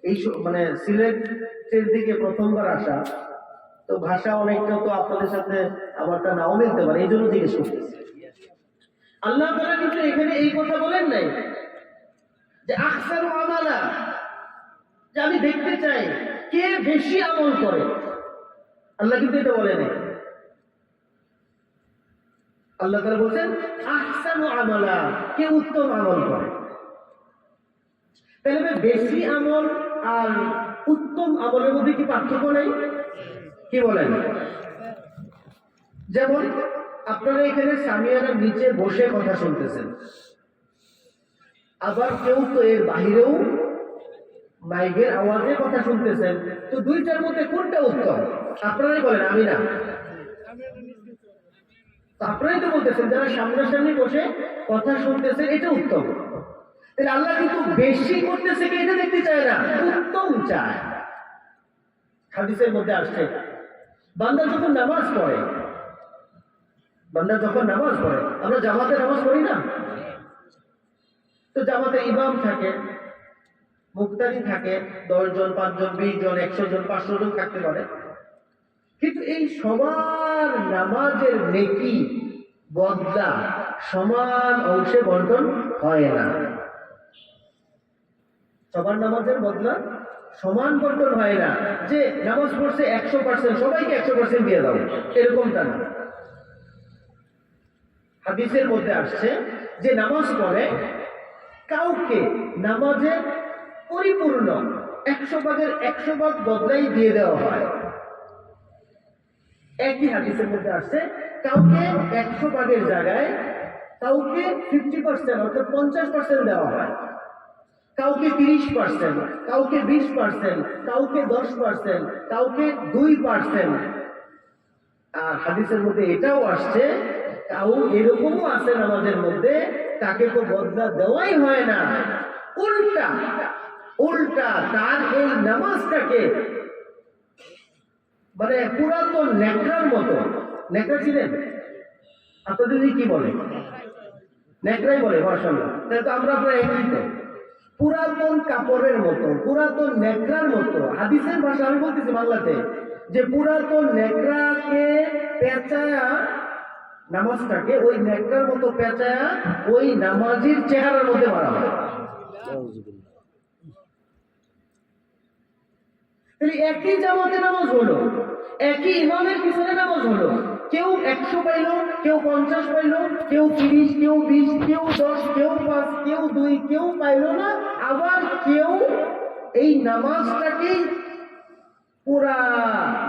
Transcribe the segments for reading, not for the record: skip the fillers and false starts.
এই মানে সিলেটের দিকে প্রথমবার আসা, তো ভাষা অনেকটা তো আপনাদের সাথে আমারটা নাও মিলতে পারে, এই জন্য জিজ্ঞেস করতেছি। আল্লাহ তাআলা কিন্তু এখানে এই কথা বলেন নাই যে আকসারু আমালা, যে আমি দেখতে চাই কে বেশি আমল করে। আল্লাহ কিন্তু এটা বলে নাই। আল্লাহ তাআলা বলেন আহসানু আমালা, কে উত্তম আমল করে। তাহলে বেশি আমল আর উত্তম আমলের মধ্যে কি পার্থক্য নেই? কি বলেন? যেমন আপনারা এখানে সামিয়ানার নিচে বসে কথা শুনতেছেন, আবার কেউ তো এর বাহিরেও মাইকের আওয়াজে কথা শুনতেছেন, তো দুইটার মধ্যে কোনটা উত্তম? আপনারাই বলেন, আমি না। আপনারাই তো বলতেছেন যারা সামনাসামনি বসে কথা শুনতেছেন এটা উত্তম। তাহলে আল্লাহ কিন্তু বেশি করতেছে কি এটা দেখতে চায় না, উত্তম চায়। হাদিসের মধ্যে আসছে বান্দা যখন নামাজ পড়ে, আমরা জামাতে নামাজ পড়ি না, তো জামাতে ইমাম থাকে, মুক্তাদি থাকে, 10 জন 5 জন 20 জন 100 জন 500 জন থাকতে পারে, কিন্তু এই সবার নামাজের নেকি বদলা সমান অংশে বন্টন হয় না। সবার নামাজের বদলা সমান বন্টন হয় না, যে নামাজ পড়ছে 100% সবাইকে 100% দিয়ে দাও, এরকমটা না। হাদিসের মধ্যে আসছে যে নামাজ পড়ে কাউকে নামাজের পরিপূর্ণ 100 ভাগের 100 ভাগ বদলাই দিয়ে দেওয়া হয়। একই হাদিসের মধ্যে আসছে কাউকে 100 ভাগের জায়গায় কাউকে 50% অর্থাৎ 50% দেওয়া হয়, কাউকে 30%, কাউকে 20%, কাউকে 10%, কাউকে 2%। আর হাদিসের মধ্যে এটাও আসছে কাউ এরকমও আছে নামাজের মধ্যে তাকে তো বদলা দেওয়াই হয় না, উল্টা তার এই নামাজটাকে মানে পুরাতন নেকড়ার মতো, নেকড়া ছিলেন আপনাদের কি বলে? নেকড়াই বলে, মাশাআল্লাহ। তাহলে তো আমরা আপনারা একই তো, পুরাতন কাপড়ের মতো, পুরাতন নেকড়ার মতো। হাদিসের ভাষা আমি বলতেছি বাংলাতে, যে পুরাতন নেকড়াকে পেঁচায়া নামাজটাকে ওই নেকড়ার মতো পেঁচায়া ওই নামাজির চেহারার মধ্যে মারা হয়। তাহলে একই জামাতে নামাজ হলো, একই ইমামের পিছনে নামাজ হলো, কেউ 100 পাইল, কেউ 50 পাইল, কেউ 30, কেউ 20, কেউ 10, কেউ 5, কেউ 2, কেউ পাইল না, আবার কেউ এই নামাজটাকেই পুরা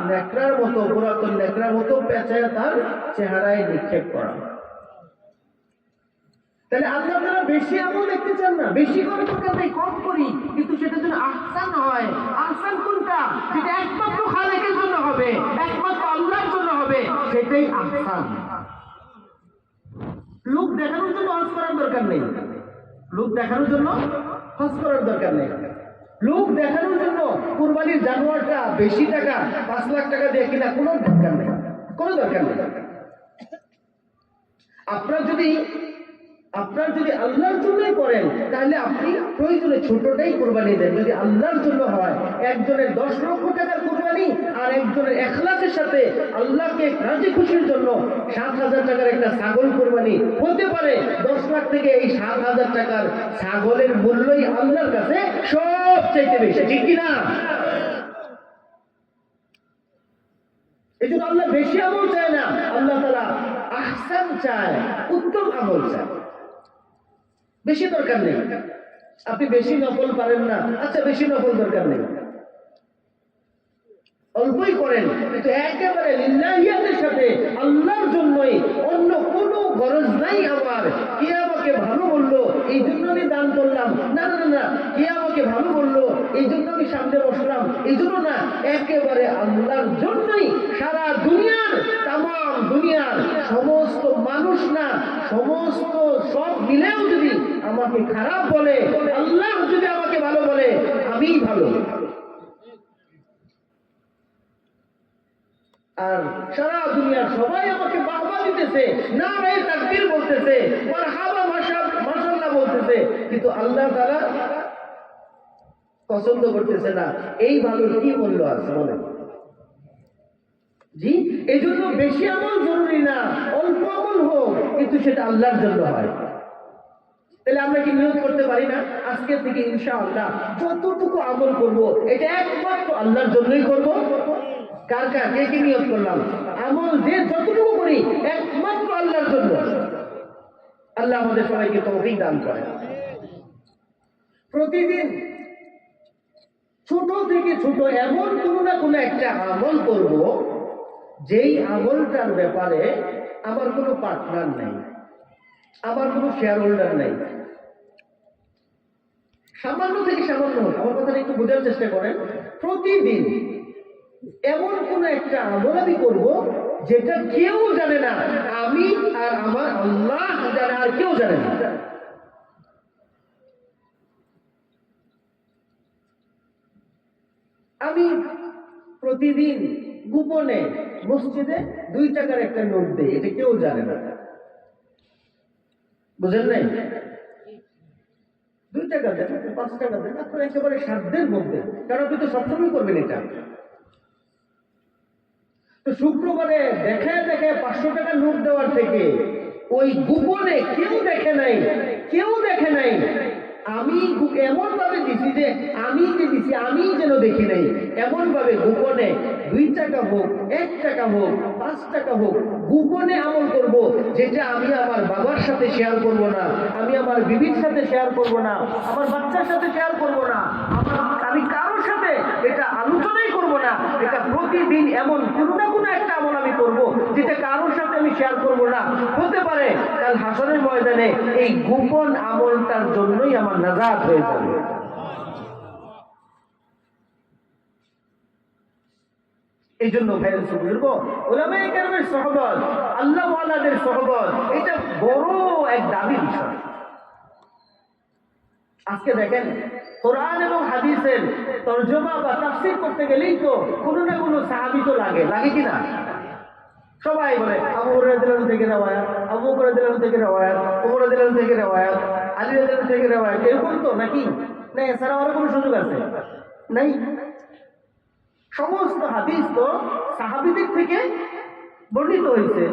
নেকড়ার মতো, পুরাতন নেকড়ার মতো পেঁচায় তার চেহারায় নিক্ষেপ করা। তাহলে আল্লাহ তাআলা বেশি আমল দেখতে চান না, বেশি করে দরকার নেই, কম করি, কিন্তু সেটা যেন আহসান হয়। আহসান কোনটা? যেটা একমাত্র খালেকের জন্য হবে, একমাত্র আল্লাহর জন্য হবে, সেটাই আহসান। লোক দেখানোর জন্য হজ করার দরকার নেই, লোক দেখানোর জন্য হজ করার দরকার নেই, লোক দেখানোর জন্য কুরবানির জানোয়ারটা বেশি টাকা 5 লাখ টাকা দিয়ে কিনা কোনো দরকার নেই, কোনো দরকার নেই। আপনার যদি আল্লাহর জন্যই করেন তাহলে আপনি প্রয়োজনে ছোটটাই কোরবানি দেন। যদি আল্লাহর জন্য হয়, একজনের 10 লক্ষ টাকার কোরবানি আর একজনের ইখলাসের সাথে আল্লাহকে রাজি খুশির জন্য 7,000 টাকার একটা ছাগল কোরবানি হতে পারে। 10 লাখ থেকে এই 7,000 টাকার ছাগলের মূল্যই আল্লাহর কাছে সবচেয়ে বেশি, ঠিক কিনা? এই জন্য আল্লাহ বেশি আমল চায় না, আল্লাহ তাআলা আহসান চায়, উত্তম আমল চায়। বেশি দরকার নেই, আপনি বেশি নফল পারেন না, আচ্ছা বেশি নফল দরকার নেই, অল্পই করেন, কিন্তু একেবারে লিল্লাহিয়াতের সাথে আল্লাহর জন্যই, অন্য কোনো গরজ নাই আমার। কে আমাকে ভালো বললো এই জন্য আমি দান করলাম, না না না না, কে আমাকে ভালো বললো এই জন্য আমি সামনে বসলাম, এই জন্য না, একেবারে আল্লাহর জন্যই। সারা দুনিয়ার, তামাম দুনিয়ার সমস্ত মানুষ না, সমস্ত সব মিলেও যদি আমাকে খারাপ বলে, আল্লাহ যদি আমাকে ভালো বলে, আমিই ভালো। আর সারা দুনিয়ার সবাই আমাকে বাহবা দিতেছে, নারায়ে তাকবীর বলতেছে, মারহাবা মাশাআল্লাহ বলতেছে, কিন্তু আল্লাহ তাআলা পছন্দ করতেছে না, এই ভালোর কি মূল্য আছে বলেন? জি, এই জন্য বেশি আমল জরুরি না, অল্প আমল হোক কিন্তু সেটা আল্লাহর জন্য হয়। তাহলে আমরা কি নিয়ত করতে পারি না আজকে থেকে ইনশাআল্লাহ যতটুকু আমল করব এটা একমাত্র আল্লাহর জন্যই করব? কার কার কে কি নিয়ত করলাম? আমল যে যতটুকু করি একমাত্র আল্লাহর জন্য। আল্লাহ আমাদের সবাইকে তৌফিক দান করে। প্রতিদিন ছোট থেকে ছোট এমন কোনো না কোনো একটা আমল করব যেই আমলটার ব্যাপারে আমার কোনো পার্টনার নেই, আমার কোনো শেয়ার হোল্ডার নেই। সামান্য থেকে সামান্য হোক, আমার কথাটা একটু বোঝার চেষ্টা করেন। প্রতিদিন এমন কোন একটা আমল আমি করবো যেটা কেউ জানে না, আমি আর আমার আল্লাহ জানে, আর কেউ জানে না। আমি প্রতিদিন গোপনে মসজিদে 2 টাকার একটা নোট দেই, এটা কেউ জানে না। বুঝেন নাই? 2 টাকা দেন, 5 টাকা দেন, আপনার একেবারে সাধ্যের মধ্যে, কারণ আপনি তো সবসময় করবেন এটা। তো শুক্রবারে দেখায় 500 টাকা নোট দেওয়ার থেকে ওই গোপনে কেউ দেখে নাই আমি এমন ভাবে দিছি যে আমি যে দিছি আমি যেন দেখি নাই, এমন ভাবে গোপনে 2 টাকা হোক, 1 টাকা হোক, 5 টাকা হোক, গোপনে আমল করব যেটা আমি আমার বাবার সাথে শেয়ার করব না, আমি আমার বিবির সাথে শেয়ার করব না, আমার বাচ্চার সাথে শেয়ার করব না, আমি কারোর সাথে এটা আলোচনাই করব না। এটা প্রতিদিন এমন কোনো না কোনো একটা আমল আমি করব যেটা কারোর সাথে আমি শেয়ার করব না। হতে পারে কাল হাসরের ময়দানে এই গোপন আমলটার জন্যই আমার নাজাত হয়ে যাবে। এই জন্য বুঝবো ওলামায়ে কেরামের সহবত, আল্লাহ ওয়ালাদের সহবত, এটা বড় এক দাবি বিষয়। আজকে দেখেন কোরআন এবং হাদিসের তরজমা বা তাফসীর করতে গেলেই তো কোনো না কোনো সাহাবী তো লাগে কিনা? সবাই বলে আবু হুরায়রা রাদিয়াল্লাহু আনহু থেকে রওয়ায়াত, আবু বকর রাদিয়াল্লাহু আনহু থেকে রওয়ায়াত, ওমর রাদিয়াল্লাহু আনহু থেকে রওয়ায়াত, আলী রাদিয়াল্লাহু আনহু থেকে রওয়ায়াত, এরকম তো নাকি? না এছাড়া আর কোনো সুযোগ আছে? নাই। সমস্ত হাদিস তো সাহাবীদের থেকে বর্ণিত হয়েছে,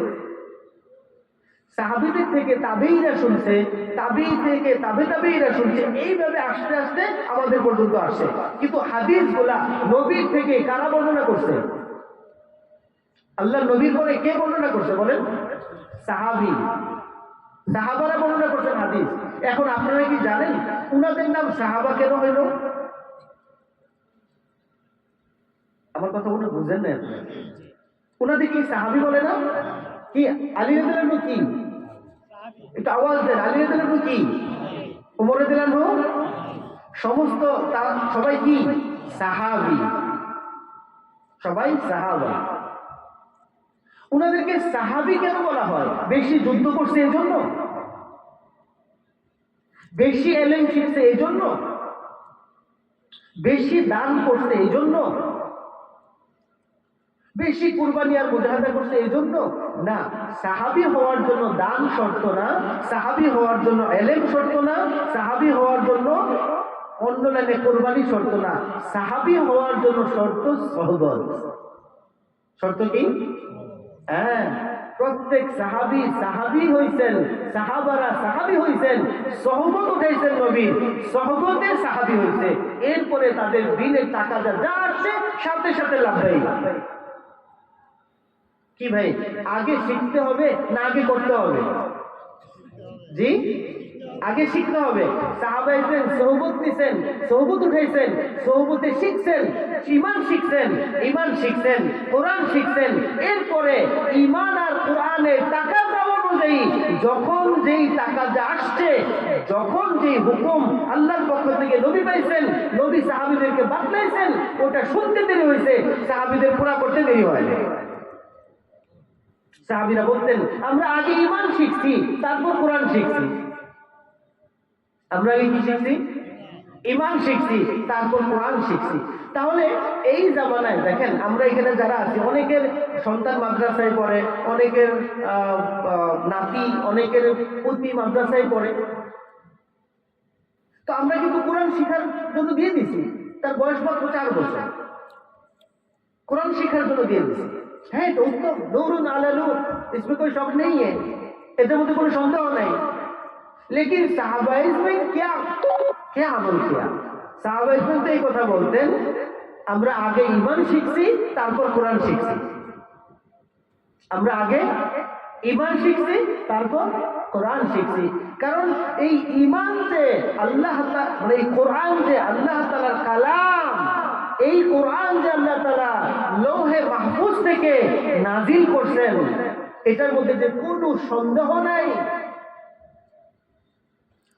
সাহাবীদের থেকে তাবেঈরা শুনছে, তাবেঈ থেকে তাবেঈরা শুনছে, এইভাবে আস্তে আস্তে আমাদের পর্যন্ত আসে। কিন্তু হাদিসগুলা নবীর থেকে কারা বর্ণনা করছে? আল্লাহ নবীর পরে কে বর্ণনা করছে বলেন? সাহাবী, সাহাবারা বর্ণনা করছেন হাদিস। এখন আপনারা কি জানেন উনাদের নাম সাহাবা কেন হইল? আমার কথা বলে বুঝেন না? উনাদের কি সাহাবী বলে না? কি আলী রাদিয়াল্লাহু আনহু কি? একটু আওয়াজ দেন, আলী রাদিয়াল্লাহু আনহু কি? ওমর রাদিয়াল্লাহু আনহু? সমস্ত সবাই কি সাহাবী, সবাই সাহাবা। উনাদেরকে সাহাবী কেন বলা হয়? বেশি যুদ্ধ করছে এই জন্য? বেশি এলেম শিখছে এই জন্য? বেশি দান করছে এই জন্য? বেশি কুরবানি আর মুজাহাদা করছে এই জন্য? না, সাহাবী হওয়ার জন্য দান শর্ত না, সাহাবী হওয়ার জন্য এলেম শর্ত না, সাহাবী হওয়ার জন্য অন্য লাইনে কুরবানি শর্ত না, সাহাবী হওয়ার জন্য শর্ত সহবত। শর্ত কি? হ্যাঁ, প্রত্যেক সাহাবী হইছেন, সাহাবারা সাহাবী হইছেন, সহবত উঠাইছেন নবীর, সহবতে সাহাবী হইছে। এরপরে তাদের দিনের টাকা যা আসছে সাথে সাথে লাভবাহী। কি ভাই, আগে শিখতে হবে না আগে করতে হবে? জি, আগে শিখতে হবে। সাহাবা এসেছেন, সহবত নিছেন, সহবত উঠাইছেন, সহবতে শিখছেন, ঈমান শিখছেন, কোরআন শিখছেন। এরপরে ঈমান আর কোরআনের টাকা দেওয়া অনুযায়ী যখন যেই টাকা যা আসছে, যখন যেই হুকুম আল্লাহর পক্ষ থেকে নবী পাইছেন, নবী সাহাবীদেরকে বাতলাইছেন, ওটা শুনতে দেরি হয়েছে, সাহাবীদের পুরা করতে দেরি হয়নি। সাহাবীরা বলতেন আমরা আগে ঈমান শিখছি তারপর কোরআন শিখছি। আমরা আগে কি শিখছি? ঈমান শিখছি তারপর কোরআন শিখছি। তাহলে এই জামানায় দেখেন আমরা এখানে যারা আছি, অনেকের সন্তান মাদ্রাসায় পড়ে, অনেকের নাতি, অনেকের পুতি মাদ্রাসায় পড়ে। তো আমরা কিন্তু কোরআন শিখার জন্য দিয়ে দিছি, তার বয়স মাত্র 4 বছর, কোরআন শিক্ষার জন্য দিয়ে দিচ্ছে। হ্যাঁ, এটা উত্তম, নূরুন আলা নূর, इसमें कोई शक नहीं है, এটার মধ্যে কোনো সন্দেহ নাই। लेकिन साहबाइज में क्या क्या আমল किया? সাহাবাইজ তো এই কথা বলতেন, আমরা আগে ঈমান শিখছি তারপর কোরআন শিখছি। আমরা আগে ঈমান শিখছি তারপর কোরআন শিখছি। কারণ এই ঈমান যে আল্লাহ তাআলা, মানে এই কোরআন যে আল্লাহ তাআলার কালাম, এই কোরআন যে আল্লাহ তাআলা লৌহে মাহফুজ থেকে নাজিল করছেন, এটার মধ্যে যে কোনো সন্দেহ নাই,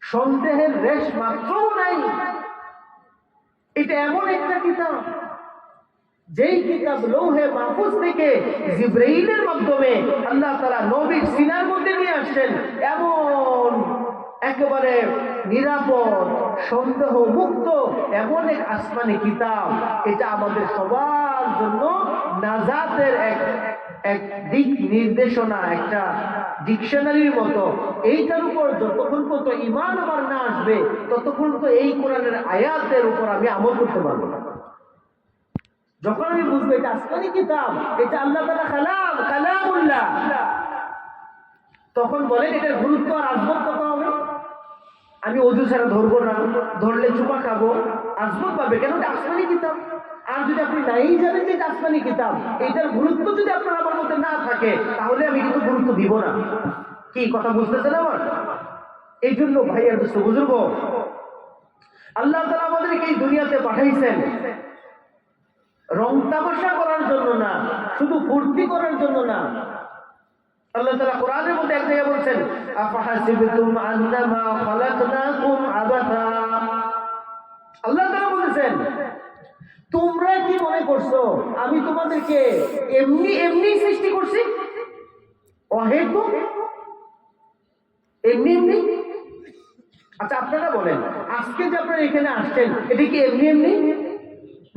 সন্দেহের রেশ মাত্রও নাই। এটা এমন একটা কিতাব, যেই কিতাব লৌহে মাহফুজ থেকে জিবরাইলের মাধ্যমে আল্লাহ তাআলা নবীর সিনার মধ্যে নিয়ে আসছেন, এমন একেবারে নিরাপদ, সন্দেহ মুক্ত এমন এক আসমানি কিতাব। এটা আমাদের সবার জন্য নাজাতের এক দিক নির্দেশনা, একটা ডিকশনারির মতো। এইটার উপর যতক্ষণ পর্যন্ত ঈমান আমার না আসবে, ততক্ষণ তো এই কোরআনের আয়াতের উপর আমি আমল করতে পারবো না। যখন আমি বুঝবো এটা আসমানি কিতাব, এটা আল্লাহ তাআলা কালামুল্লাহ, তখন বলেন এটার গুরুত্ব আর আজমত কত হবে। আমি ওযু ছাড়া ধরবো না, ধরলে চুপা খাবো, আজমত পাবে কেন? এটা আসমানি কিতাব। আর যদি আপনি নাই জানেন যে এটা আসমানি কিতাব, এটার গুরুত্ব যদি আপনার আমার মধ্যে না থাকে, তাহলে আমি কিন্তু গুরুত্ব দিব না। কি কথা বুঝতেছেন আমার? এই জন্য ভাইয়ার দোস্ত বুজুর্গ, আল্লাহ তাআলা আমাদেরকে এই দুনিয়াতে পাঠাইছেন রং তামাশা করার জন্য না, শুধু ফুর্তি করার জন্য না। আল্লাহ তাআলা কোরআনের মধ্যে এক জায়গায় বলছেন, আফাহাসিবতুম আন্নামা খালাকনাকুম আবাসা। আল্লাহ তাআলা বলেছেন, তোমরা কি মনে করছো আমি তোমাদেরকে এমনি এমনি সৃষ্টি করছি? অহেতুক, এমনি এমনি? আচ্ছা আপনারা বলেন, আজকে যে আপনারা এখানে আসছেন, এটা কি এমনি এমনি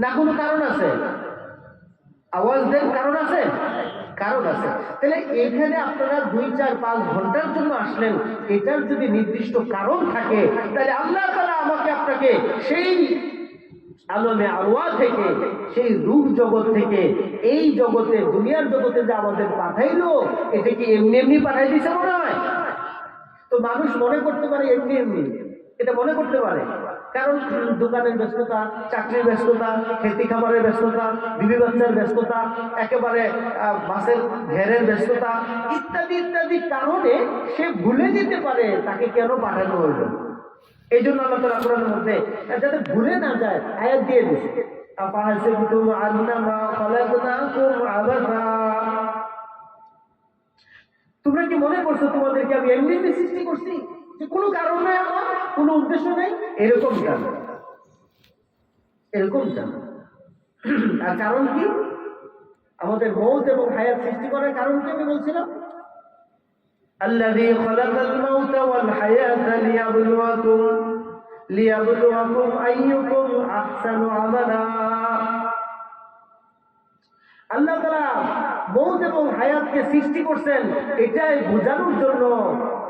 না কোনো কারণ আছে? আওয়াজ দেন, কারণ আছে? কারণ আছে। তাহলে এখানে আপনারা 2, 4, 5 ঘন্টার জন্য আসলেন, এটার যদি নির্দিষ্ট কারণ থাকে, তাহলে আল্লাহ তাআলা আমাকে আপনাকে সেই আলমে আরওয়া থেকে, সেই রূহ জগৎ থেকে এই জগতে, দুনিয়ার জগতে যে আমাদের পাঠাইলো, এটা কি এমনি এমনি পাঠাই দিয়েছে মনে হয়? তো মানুষ মনে করতে পারে এমনি এমনি, এটা মনে করতে পারে, কারণ দোকানের ব্যস্ততা, চাকরির ব্যস্ততা, খেতি খামারের ব্যস্ততা, বিবি বাচ্চার ব্যস্ততা, একেবারে বাসের ঘেরের ব্যস্ততা, ইত্যাদি ইত্যাদি কারণে সে ভুলে যেতে পারে তাকে কেন পাঠানো হইল। এই জন্য আল্লাহ তাআলা কোরআনের মধ্যে যাতে ভুলে না যায় আয়াত দিয়ে দিয়েছে, আফাহাসিবতুম আন্নামা খালাকনাকুম আবাসা। তোমরা কি মনে করছো তোমাদেরকে আমি এমনি এমনি সৃষ্টি করছি, যে কোনো কারণ নাই, আমার কোনো উদ্দেশ্য নেই? এরকম জানো, এরকম জানো। আর কারণ কি? আমাদের মৌত এবং হায়াত সৃষ্টি করার কারণ কি আমি বলছিলাম? আল্লাযী খালাকাল মাউতা ওয়াল হায়াতা লিয়াবলুয়াকুম আইয়ুকুম আহসানু আমালা। আল্লাহ তাআলা মৌত এবং হায়াতকে সৃষ্টি করছেন এটাই বোঝানোর জন্য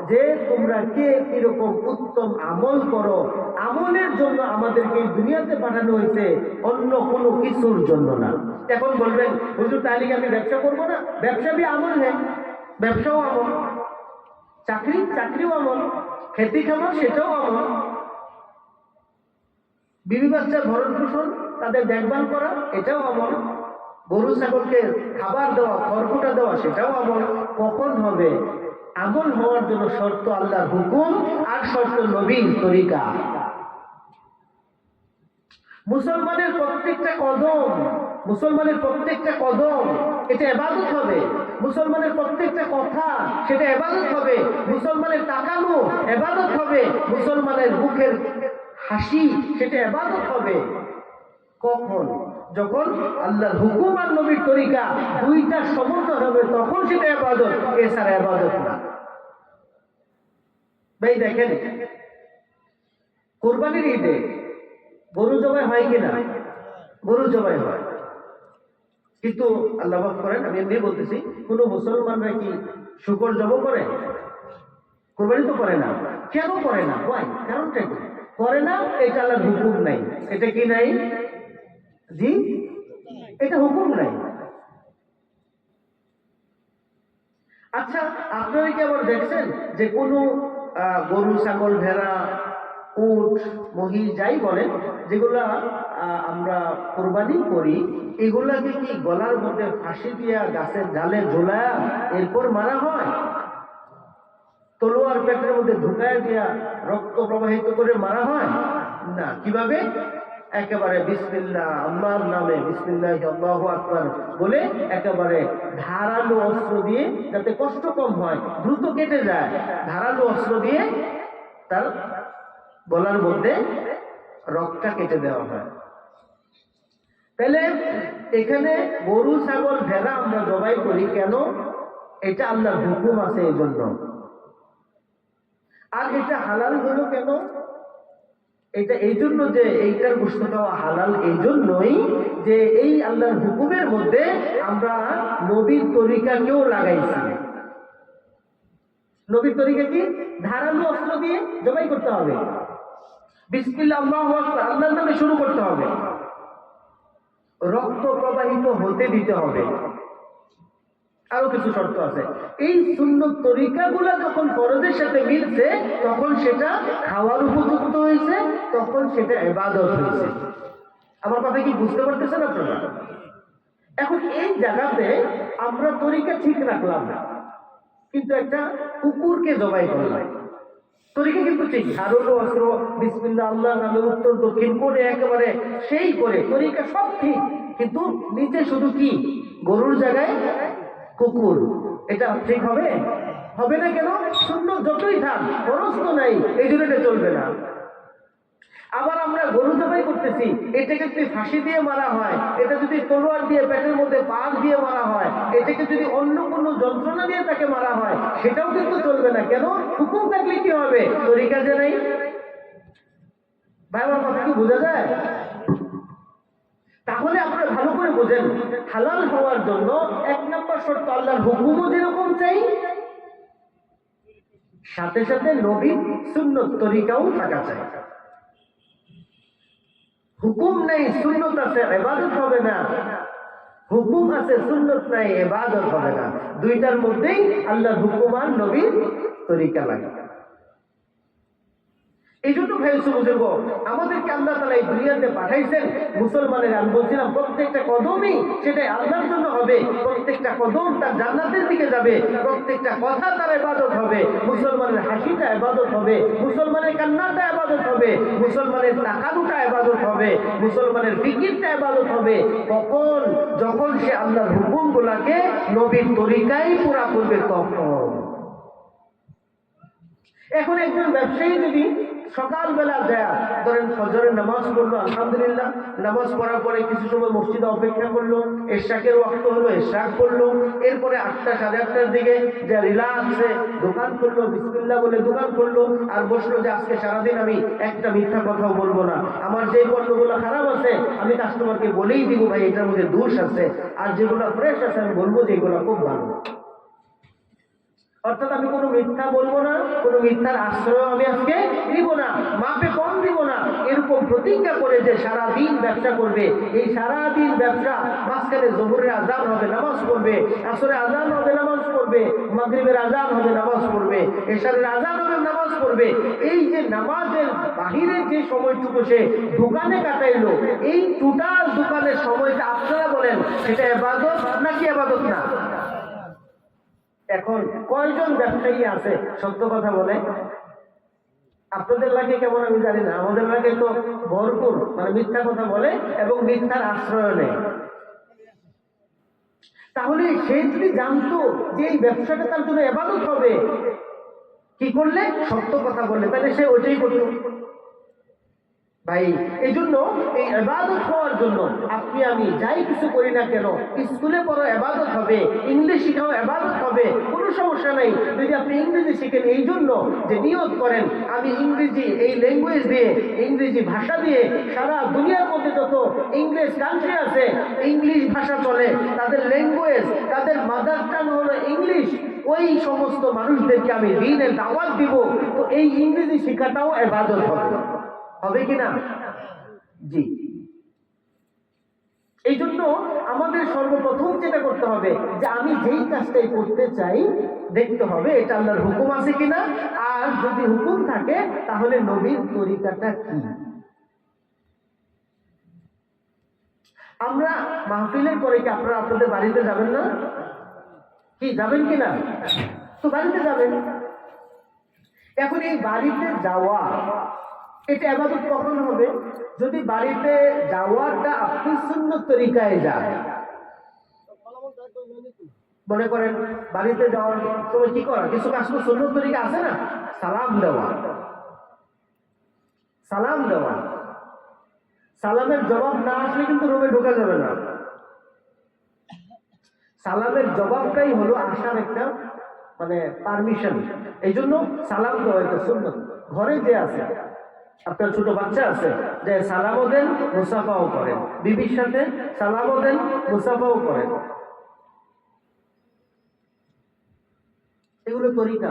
যে তোমরা কে কিরকম উত্তম আমল করো। আমলের জন্য আমাদেরকে এই দুনিয়াতে পাঠানো হয়েছে, অন্য কোনো কিছুর জন্য না। এখন বলবেন, হুজুর তাহলে আমি ব্যবসা করবো না? ব্যবসা भी আমল নেই, ব্যবসাও আমল, চাকরিও আমল, খেতি খামার সেটাও আমল, বিবি বাচ্চার ভরণ পোষণ, তাদের দেখভাল করা এটাও আমল, গরু ছাগলকে খাবার দেওয়া, খড়কুটা দেওয়া সেটাও আমল। কখন হবে? আমল হওয়ার জন্য শর্ত আল্লাহর হুকুম আর শর্ত নবীর তরিকা। মুসলমানের প্রত্যেকটা কদম এটা ইবাদত হবে, মুসলমানের প্রত্যেকটা কথা সেটা ইবাদত হবে, মুসলমানের তাকানো ইবাদত হবে, মুসলমানের মুখের হাসি সেটা ইবাদত হবে। কখন? যখন আল্লাহর হুকুম আর নবীর তরিকা দুইটা সমন্বয় হবে, তখন সেটা ইবাদত, এছাড়া ইবাদত না। ভাই দেখেন, কুরবানির ঈদে গরু জবাই হয় কিনা? গরু জবাই হয়, কিন্তু আল্লাহ মাফ করেন, আমি এমনি বলতেছি, কোন মুসলমানরা কি শুকর জব করে? কুরবানি তো করে না। কেন করে না? কারণটা কি? করে না, এটা আল্লাহর হুকুম নাই। এটা কি নাই? জি, এটা হুকুম নাই। আচ্ছা, আপনারা কি আবার দেখছেন যে কোনো গরু, ছাগল, ভেড়া, উট, মহিষ যাই বলেন, যেগুলা আমরা কোরবানি করি, এগুলাকে কি গলার মধ্যে ফাঁসি দিয়া গাছের ডালে ঝোলায়া এরপর মারা হয়? তলোয়ার পেটের মধ্যে ঢুকায় দিয়া রক্ত প্রবাহিত করে মারা হয় না। কিভাবে? একেবারে বিসমিল্লাহ, আল্লাহর নামে, বিসমিল্লাহ আল্লাহু আকবার বলে একেবারে ধারালো অস্ত্র দিয়ে, যাতে কষ্ট কম হয়, দ্রুত কেটে যায়, ধারালো অস্ত্র দিয়ে তার গলার মধ্যে রক্তটা কেটে দেওয়া হয়। তাহলে এখানে গরু, ছাগল, ভেড়া আমরা জবাই করি কেন? এটা আল্লাহর হুকুম আছে এই জন্য। আর এটা হালাল হলো কেন? এটা এই জন্য যে এইটার গোশত খাওয়া হালাল এই জন্যই যে এই আল্লাহর হুকুমের মধ্যে আমরা নবীর তরিকাকেও লাগাইছি। নবীর তরিকা কি? ধারালো অস্ত্র দিয়ে জবাই করতে হবে, বিসমিল্লাহ আল্লাহু আকবার, আল্লাহর নামে শুরু করতে হবে, রক্ত প্রবাহিত হতে দিতে হবে। আরো কিছু শর্ত আছে। এই সুন্নত তরিকাগুলা যখন ফরজের সাথে মিলছে, তখন সেটা খাওয়ার উপযুক্ত হয়েছে, তখন সেটা ইবাদত হয়েছে। আমার কথা কি বুঝতে পারতেছেন আপনারা? এখন এই জায়গাতে আমরা তরিকা ঠিক রাখলাম না, কিন্তু একটা কুকুরকে জবাই করলাম। তরিকা কিন্তু ঠিক, ধারালো অস্ত্র, বিসমিল্লাহ আল্লাহ নামে উত্তর দক্ষিণ করে একেবারে সেই করে তরিকা সব ঠিক, কিন্তু নিচে শুধু কি গরুর জায়গায় কুকুর। এটা ঠিক হবে? হবে না কেন? সুন্নত যতই থাক, ফরজ তো নাই, এই জন্য এটা চলবে না। আবার আমরা গরু জবাই করতেছি, এটাকে যদি ফাঁসি দিয়ে মারা হয়, এটা যদি তলোয়ার দিয়ে পেটের মধ্যে পাক দিয়ে মারা হয়, এটাকে যদি অন্য কোনো যন্ত্রণা দিয়ে তাকে মারা হয়, সেটাও কিন্তু চলবে না। কেন? হুকুম থাকলে কি হবে, তরিকা যে নাই। ভাই, আমার কথা কি বোঝা যায়? তাহলে আপনারা ভালো করে বোঝেন, হালাল হওয়ার জন্য এক নম্বর শর্ত আল্লাহর হুকুমও যেরকম চাই, সাথে সাথে নবীর সুন্নত তরিকাও থাকা চাই। হুকুম নাই, সুন্নত আছে, ইবাদত হবে না। হুকুম আছে, সুন্নত নাই, ইবাদত হবে না। দুইটার মধ্যেই আল্লাহর হুকুম আর নবীর তরিকা লাগে। এই জন্য ভাই বুজুর্গ, আমাদেরকে আল্লাহ তাআলা এই দুনিয়াতে পাঠাইছেন মুসলমানের। আমি বলছিলাম প্রত্যেকটা কদমই সেটাই আল্লাহর জন্য হবে, প্রত্যেকটা কদম তার জান্নাতের দিকে যাবে, প্রত্যেকটা কথা তার ইবাদত হবে। মুসলমানের হাসিটা ইবাদত হবে, মুসলমানের কান্নাটা ইবাদত হবে, মুসলমানের তাকালুটা ইবাদত হবে, মুসলমানের ফিকিরটা ইবাদত হবে। কখন? যখন সে আল্লাহর হুকুমগুলোকে নবীর তরিকায় পুরা করবে তখন। এখন একজন ব্যবসায়ী যদি সকালবেলা দেয়া, ধরেন ফজরের নামাজ পড়লো, আলহামদুলিল্লাহ, নামাজ পড়ার পরে কিছু সময় মসজিদে অপেক্ষা করলো, ইশরাকের ওয়াক্ত হলো, ইশরাক করলো, এরপরে 8টা সাড়ে 8টার দিকে যে রিল্যাক্সে দোকান করলো, বিসমিল্লাহ বলে দোকান করলো, আর বসলো যে আজকে সারাদিন আমি একটা মিথ্যা কথাও বলবো না, আমার যে পণ্যগুলো খারাপ আছে আমি কাস্টমারকে বলেই দিব ভাই এটার মধ্যে দোষ আছে, আর যেগুলো ফ্রেশ আছে আমি বলবো যে এগুলো খুব ভালো। অর্থাৎ আমি কোনো মিথ্যা বলবো না, কোনো মিথ্যার আশ্রয় আমি আজকে দিব না, মাপে কম দিব না, এরকম প্রতিজ্ঞা করে যে সারাদিন ব্যবসা করবে। এই সারাদিন ব্যবসা, মাঝখানে জোহরের আজান হবে, নামাজ পড়বে, আসরে আজান হবে, নামাজ পড়বে, মাগরিবের আজান হবে, নামাজ পড়বে, এশারের আজান হবে, নামাজ পড়বে। এই যে নামাজের বাহিরে যে সময়টুকু সে দোকানে কাটাইলো, এই টোটাল দোকানের সময়টা আপনারা বলেন সেটা ইবাদত নাকি ইবাদত না? এখন কয়জন ব্যবসায়ী আছে সত্য কথা বলে? আপনাদের লাগে কেমন আমি জানি না, আমাদের লাগে তো ভরপুর, মানে মিথ্যা কথা বলে এবং মিথ্যার আশ্রয় নেয়। তাহলে সে যদি জানতো যে এই ব্যবসাটা তার জন্য ইবাদত হবে, কি করলে? সত্য কথা বললে, তাহলে সে ওইটাই করতো। ভাই, এই জন্য এই ইবাদত হওয়ার জন্য আপনি আমি যাই কিছু করি না কেন, স্কুলে পড়া ইবাদত হবে, ইংলিশ শিখাও ইবাদত হবে, কোনো সমস্যা নাই। যদি আপনি ইংরেজি শিখেন এই জন্য যে নিয়ত করেন আমি ইংরেজি, এই ল্যাঙ্গুয়েজ দিয়ে, ইংরেজি ভাষা দিয়ে সারা দুনিয়ার মধ্যে যত ইংলিশ কান্ট্রি আছে, ইংলিশ ভাষা চলে, তাদের ল্যাঙ্গুয়েজ, তাদের মাদার টাং হলো ইংলিশ, ওই সমস্ত মানুষদেরকে আমি দ্বীনের দাওয়াত দিব, তো এই ইংরেজি শেখাটাও ইবাদত হবে। হবে কিনা? জি। এই জন্য আমাদের সর্বপ্রথম যেটা করতে হবে যে আমি যেই কাজটাই করতে চাই দেখতে হবে এটা আল্লাহর হুকুম আছে কিনা, আর যদি হুকুম থাকে তাহলে নবীর তরিকাটা কি। আমরা মাহফিলের পরে কি আপনারা আপনাদের বাড়িতে যাবেন না? কি যাবেন কিনা? তো বাড়িতে যাবেন। এখন এই বাড়িতে যাওয়া এটা ইবাদত কখন হবে? যদি বাড়িতে যাওয়াটা আপনি সুন্নত তরিকায় যান। মনে করেন বাড়িতে যাওয়ার সময় কি করা, কিছু কাজ তো সুন্নত তরিকা আছে না, সালাম দেওয়া। সালাম দেওয়া, সালামের জবাব না আসলে কিন্তু রুমে ঢোকা যাবে না। সালামের জবাবটাই হলো আসার একটা মানে পারমিশন। এই জন্য সালাম দেওয়া এটা সুন্নত। ঘরে যে আছে, আপনার ছোট বাচ্চা আছে, যে সালামও দেন মুসাফাও করেন, বিবির সাথে সালামও দেন মুসাফাও করেন, এগুলো তরিকা।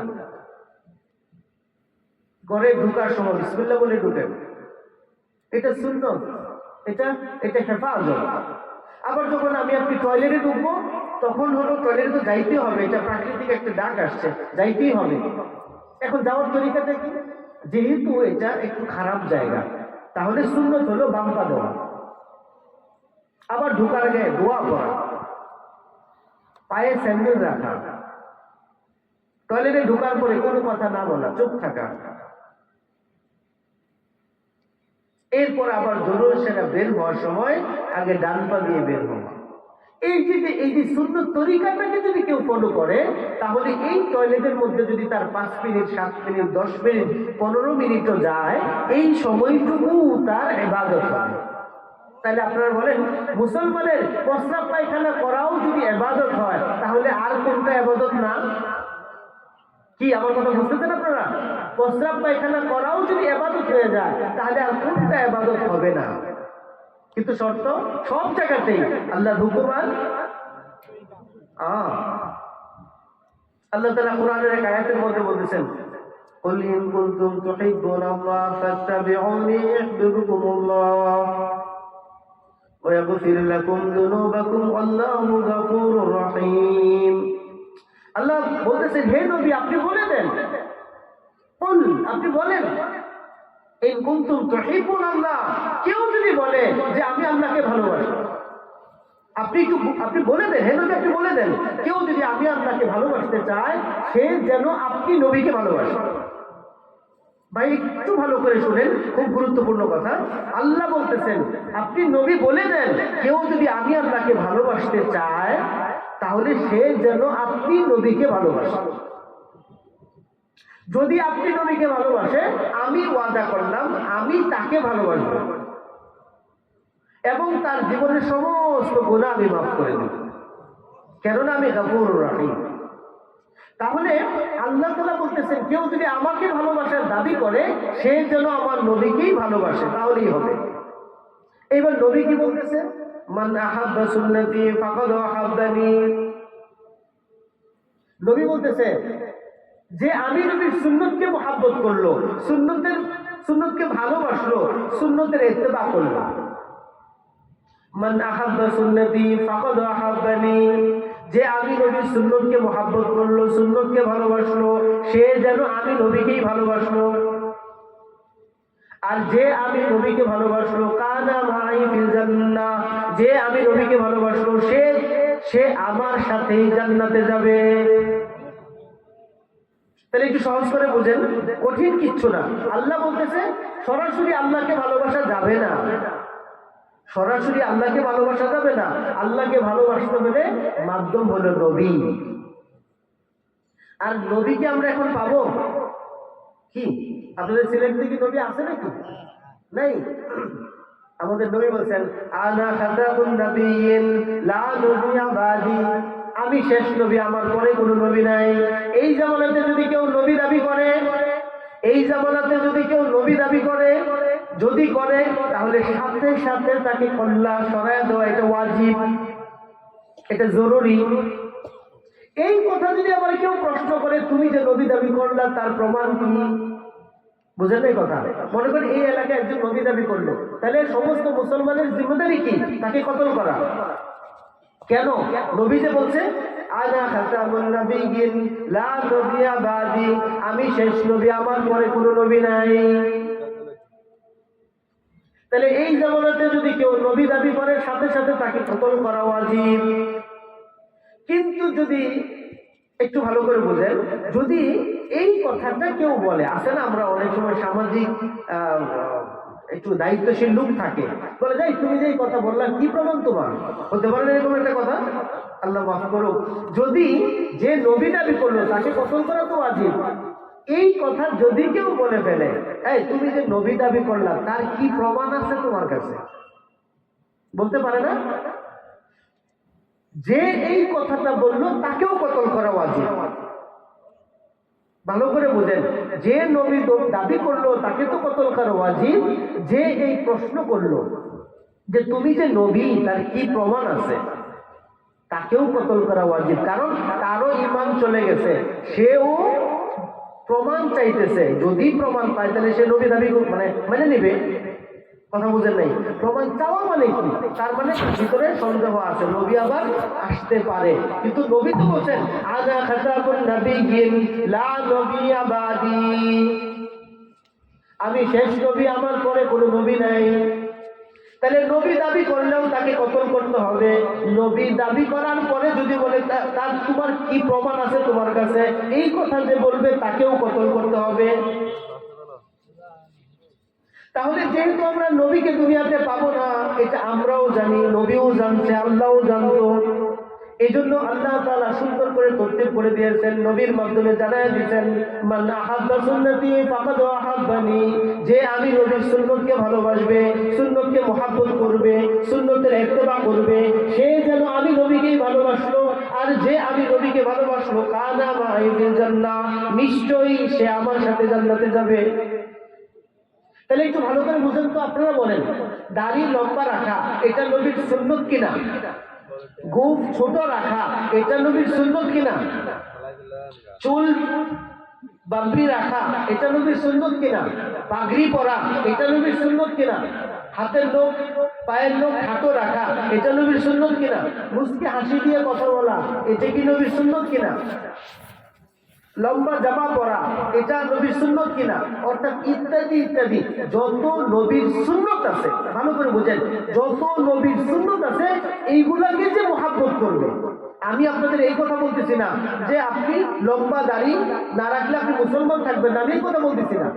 ঘরে ঢুকার সময় বিসমিল্লাহ বলে ঢুকেন, এটা সুন্নত, এটা এটা হেফাজত। আবার যখন আমি আপনি টয়লেটে ঢুকবো তখন হলো টয়লেটে তো যাইতেই হবে, এটা প্রাকৃতিক একটা ডাক আসছে, যাইতেই হবে। এখন যাওয়ার তরিকাটা কি? যেহেতু এটা একটু খারাপ জায়গা, তাহলে সুন্নত হলো বাম পা দেওয়া, আবার ঢোকার আগে দোয়া করা, পায়ে স্যান্ডেল রাখা, টয়লেটে ঢোকার পরে কোনো কথা না বলা, চুপ থাকা। এরপর আবার ধরুন সেটা বের হওয়ার সময় আগে ডান পা দিয়ে বের হওয়া। এই যে সুন্নত তরিকাটাকে যদি কেউ ফলো করে তাহলে এই টয়লেটের মধ্যে যদি তার 5 মিনিট 7 মিনিট 10 মিনিট 15 মিনিটও যায়, এই সময়টুকু তার ইবাদত হয়। তাহলে আপনারা বলেন মুসলমানের প্রস্রাব পায়খানা করাও যদি ইবাদত হয় তাহলে আর কোনটা ইবাদত না? কি আমার কথা বুঝতেছেন আপনারা? প্রস্রাব পায়খানা করাও যদি ইবাদত হয়ে যায় তাহলে আর কোনটা ইবাদত হবে না? কিন্তু শর্ত সব জায়গাতেই আল্লাহর হুকুম আর আল্লাহ তাআলা কোরআনের এক আয়াতের মধ্যে বলেছেন, কুল ইন কুনতুম তুহিব্বুনাল্লাহ ফাত্তাবিউনি ইউহিব্বুকুমুল্লাহ ওয়া ইয়াগফির লাকুম যুনুবাকুম আল্লাহু গফুরুর রহিম। আল্লাহ বলতেছেন, হে নবী আপনি বলে দেন, কুল আপনি বলেন, ইন কুনতুম তুহিব্বুনাল্লাহ, কেউ যদি বলে যে আমি আল্লাহকে ভালোবাসি, আপনি বলে দেন, হে নবী আপনি বলে দেন, কেউ যদি আমি আল্লাহকে ভালোবাসতে চায় সে যেন আপনি নবীকে ভালোবাসে। ভাই একটু ভালো করে শুনেন, খুব গুরুত্বপূর্ণ কথা। আল্লাহ বলতেছেন আপনি নবী বলে দেন, কেউ যদি আমি আল্লাহকে ভালোবাসতে চায় তাহলে সে যেন আপনি নবীকে ভালোবাসে। যদি আপনি নবীকে ভালোবাসে আমি ওয়াদা করলাম আমি তাকে ভালোবাসবো এবং তার জীবনের সমস্ত গুনাহ আমি মাফ করে দেব, কেননা আমি গফুরুর রহিম। তাহলে আল্লাহ তাআলা বলতেছেন কেউ যদি আমাকে ভালোবাসার দাবি করে সে যেন আমার নবীকেই ভালোবাসে, তাহলেই হবে। এবার নবী কি বলতেছে, মান আহাব্বা সুন্নতি ফাকাদ আহাব্বানি। নবী বলতেছে যে আমি নবীর সুন্নতকে মহব্বত করলো, সুন্নতকে ভালোবাসলো, সুন্নতের ইত্তেবা করলো। মান আহাব্বা সুন্নতি ফাকাদ আহাব্বানি, যে আমি নবীর সুন্নতকে মহব্বত করলো, সুন্নতকে ভালোবাসলো, সে যেন আমি নবীকেই ভালোবাসলো। আর যে আমি নবীকে ভালোবাসলো কানা মাই ফিল জান্নাহ, যে আমি নবীকে ভালোবাসলো সে আমার সাথেই জান্নাতে যাবে। তাহলে একটু সহজ করে বুঝেন, কঠিন কিচ্ছু না। আল্লাহ বলতেছে সরাসরি আল্লাহকে ভালোবাসা যাবে না, সরাসরি আল্লাহকে ভালোবাসা যাবে না, আল্লাহকে ভালোবাসতে হলে মাধ্যম হলো নবী। আর নবীকে আমরা এখন পাবো কি? আপনাদের সিলেট থেকে নবী আছে নাকি? নাই। আমাদের নবী বলছেন আনা খাতামুন নাবিয়্যিন লা নবিয়্যা বাদি, আমি শেষ নবী, আমার পরে কোনো নবী নাই। এই জামানাতে যদি কেউ নবী দাবি করে, এই জামানাতে যদি কেউ নবী দাবি করে, যদি করে তাহলে সাথে সাথে তাকে কল্লা সরায় দেওয়া এটা ওয়াজিব, এটা জরুরি। এই কথা যদি আবার কেউ প্রশ্ন করে তুমি যে নবী দাবি করলা তার প্রমাণ কি, বুঝেন এই কথা? মনে করেন এই এলাকায় একজন নবী দাবি করলো, তাহলে সমস্ত মুসলমানের জিম্মেদারি কি? তাকে কতল করা। কেন? নবী যে বলছে আনা খাতামুন নবিয়্যিন লা নবিয়্যা বাদি, আমি শেষ নবী, আমার পরে কোনো নবী নাই। তাহলে এই জামানাতে যদি কেউ নবী দাবি করে, সাথে সাথে তাকে কতল করা ওয়াজিব। কিন্তু যদি একটু ভালো করে বুঝেন, যদি এই কথাটা কেউ বলে, আসে না আমরা অনেক সময় সামাজিক একটু দায়িত্বশীল লোক থাকে, বলে যাই তুমি যে কথা বললাম কি প্রমাণ তোমার? হতে পারে না এরকম একটা কথা? আল্লাহ মাফ করুক। যদি যে নবী দাবি করলো তাকে কতল করা তো ওয়াজিব, এই কথা যদি কেউ বলে ফেলে, এই তুমি যে নবী দাবি করলা তার কি প্রমাণ আছে তোমার কাছে? বলতে পারে না? যে এই কথাটা বললো তাকেও কতল করা ওয়াজিব। ভালো করে বুঝেন, যে নবী দাবি করলো তাকে তো কতল করা ওয়াজিব, যে এই প্রশ্ন করলো যে তুমি যে নবী তার কি প্রমাণ আছে, তাকেও কতল করা ওয়াজিব। কারণ তারও ঈমান চলে গেছে, সেও প্রমাণ চাইতেছে। যদি প্রমাণ পায় তাহলে সে নবী দাবি মেনে নিবে। কথা বুঝেন নাই? প্রমাণ চাওয়া মানে কি? তার মানে ভিতরে সন্দেহ আছে, নবী আবার আসতে পারে। কিন্তু নবী তো বলছেন আনা খাতামুন নবিয়্যিন লা নবিয়্যা বাদি, আমি শেষ নবী, আমার পরে কোনো নবী নাই। তাহলে নবী দাবি করলেও তাকে কতল করতে হবে। নবী দাবি করার পরে যদি বলে তার তোমার কি প্রমাণ আছে তোমার কাছে, এই কথা যে বলবে তাকেও কতল করতে হবে। তাহলে যেহেতু আমরা নবীকে দুনিয়াতে পাবো না, এটা আমরাও জানি, নবীও জানছে, আল্লাহও জানতো। এই জন্য আল্লাহ তাআলা সুন্দর করে তরতিব করে দিয়েছেন, নবীর মাধ্যমে জানায় দিয়েছেন মান আহাব্বা সুন্নতি ফাকাদ আহাব্বানি, যে আমি নবীর সুন্নতকে ভালোবাসবে, সুন্নতকে মহব্বত করবে, সুন্নতের ইত্তেবা করবে, সে যেন আমি নবীকেই ভালোবাসলো। আর যে আমি নবীকে ভালোবাসলো কানা মাই ফিল জান্নাহ, নিশ্চয়ই সে আমার সাথে জান্নাতে যাবে। তাহলে একটু ভালো করে বুঝেন তো, আপনারা বলেন দাড়ি লম্বা রাখা এটা নবীর সুন্নত কিনা? গোঁফ ছোট রাখা এটা নবীর সুন্নত কিনা? চুল বাবরি রাখা এটা নবীর সুন্নত কিনা? পাগড়ি পরা এটা নবীর সুন্নত কিনা? হাতের নখ পায়ের নখ খাটো রাখা এটা নবীর সুন্নত কিনা? মুস্কি হাসি দিয়ে কথা বলা এটা কি নবীর সুন্নত কিনা? লম্বা জামা পরা এটা নবীর সুন্নত কিনা? অর্থাৎ ইত্যাদি ইত্যাদি যত নবীর সুন্নত আছে, ভালো করে বুঝেন, যত নবীর সুন্নত আছে এইগুলাকে যে মহব্বত করবে। আমি আপনাদের এই কথা বলতেছি না যে আপনি লম্বা দাড়ি না রাখলে আপনি মুসলমান থাকবেন না, আমি এই কথা বলতেছি না।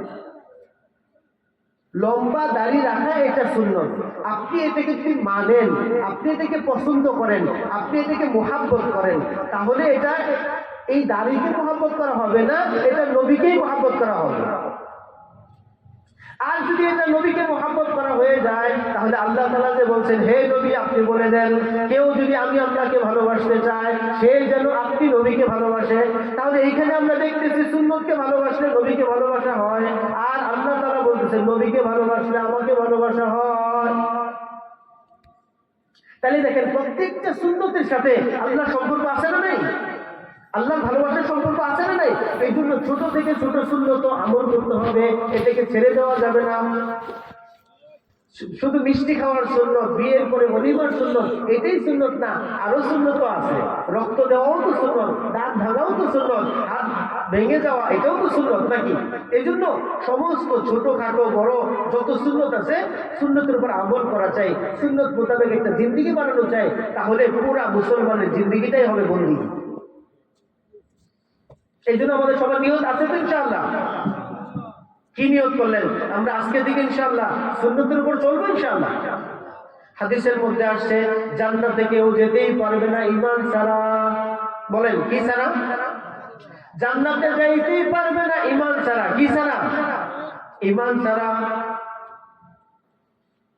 লম্বা দাড়ি রাখা এটা সুন্নত, আপনি এটাকে যদি মানেন, আপনি এটাকে পছন্দ করেন, আপনি এটাকে মহব্বত করেন, তাহলে এটা এই দাড়িকে মহব্বত করা হবে না, এটা নবীকেই মহব্বত করা হবে। আর যদি এটা নবীকে মহব্বত করা হয়ে যায়, তাহলে আল্লাহ তাআলা যে বলছেন হে নবী আপনি বলে দেন কেউ যদি আমি আল্লাহকে ভালোবাসতে চায় সে যেন আপনি নবীকে ভালোবাসে। তাহলে এইখানে আমরা দেখতেছি সুন্নতকে ভালোবাসলে নবীকে ভালোবাসা হয়, আর আল্লাহ তাআলা বলতেছেন নবীকে ভালোবাসলে আমাকে ভালোবাসা হয়। তাহলে দেখেন প্রত্যেকটা সুন্নতের সাথে আল্লাহর সম্পর্ক আছে না নাই? আল্লাহর ভালোবাসার সম্পর্ক আছে না নাই? এই জন্য ছোট থেকে ছোট সুন্নত আমল করতে হবে, এটাকে ছেড়ে দেওয়া যাবে না। শুধু মিষ্টি খাওয়ার সুন্নত, বিয়ের পরে ওলিমার সুন্নত এটাই সুন্নত না, আরো সুন্নত আছে। রক্ত দেওয়াও তো সুন্নত, দাঁত ভাঙাও তো সুন্নত, হাত ভেঙে যাওয়া এটাও তো সুন্নত নাকি? এই জন্য সমস্ত ছোটখাটো বড় যত সুন্নত আছে সুন্নতের উপর আমল করা চাই, সুন্নত মোতাবেক একটা জিন্দিগি বানানো চাই, তাহলে পুরা মুসলমানের জিন্দিগিটাই হবে বন্দী। এই জন্য আমাদের সবার নিয়ত আছে তো ইনশাআল্লাহ? কি নিয়ত করলেন? আমরা আজকের দিকে ইনশাআল্লাহ সুন্নতের উপর চলবো ইনশাআল্লাহ। হাদিসের মধ্যে আসছে জান্নাতে কেউ যেতেই পারবে না ঈমান ছাড়া। বলেন কি ছাড়া? জান্নাতে যাইতেই পারবে না ঈমান ছাড়া। কি ছাড়া? ঈমান ছাড়া।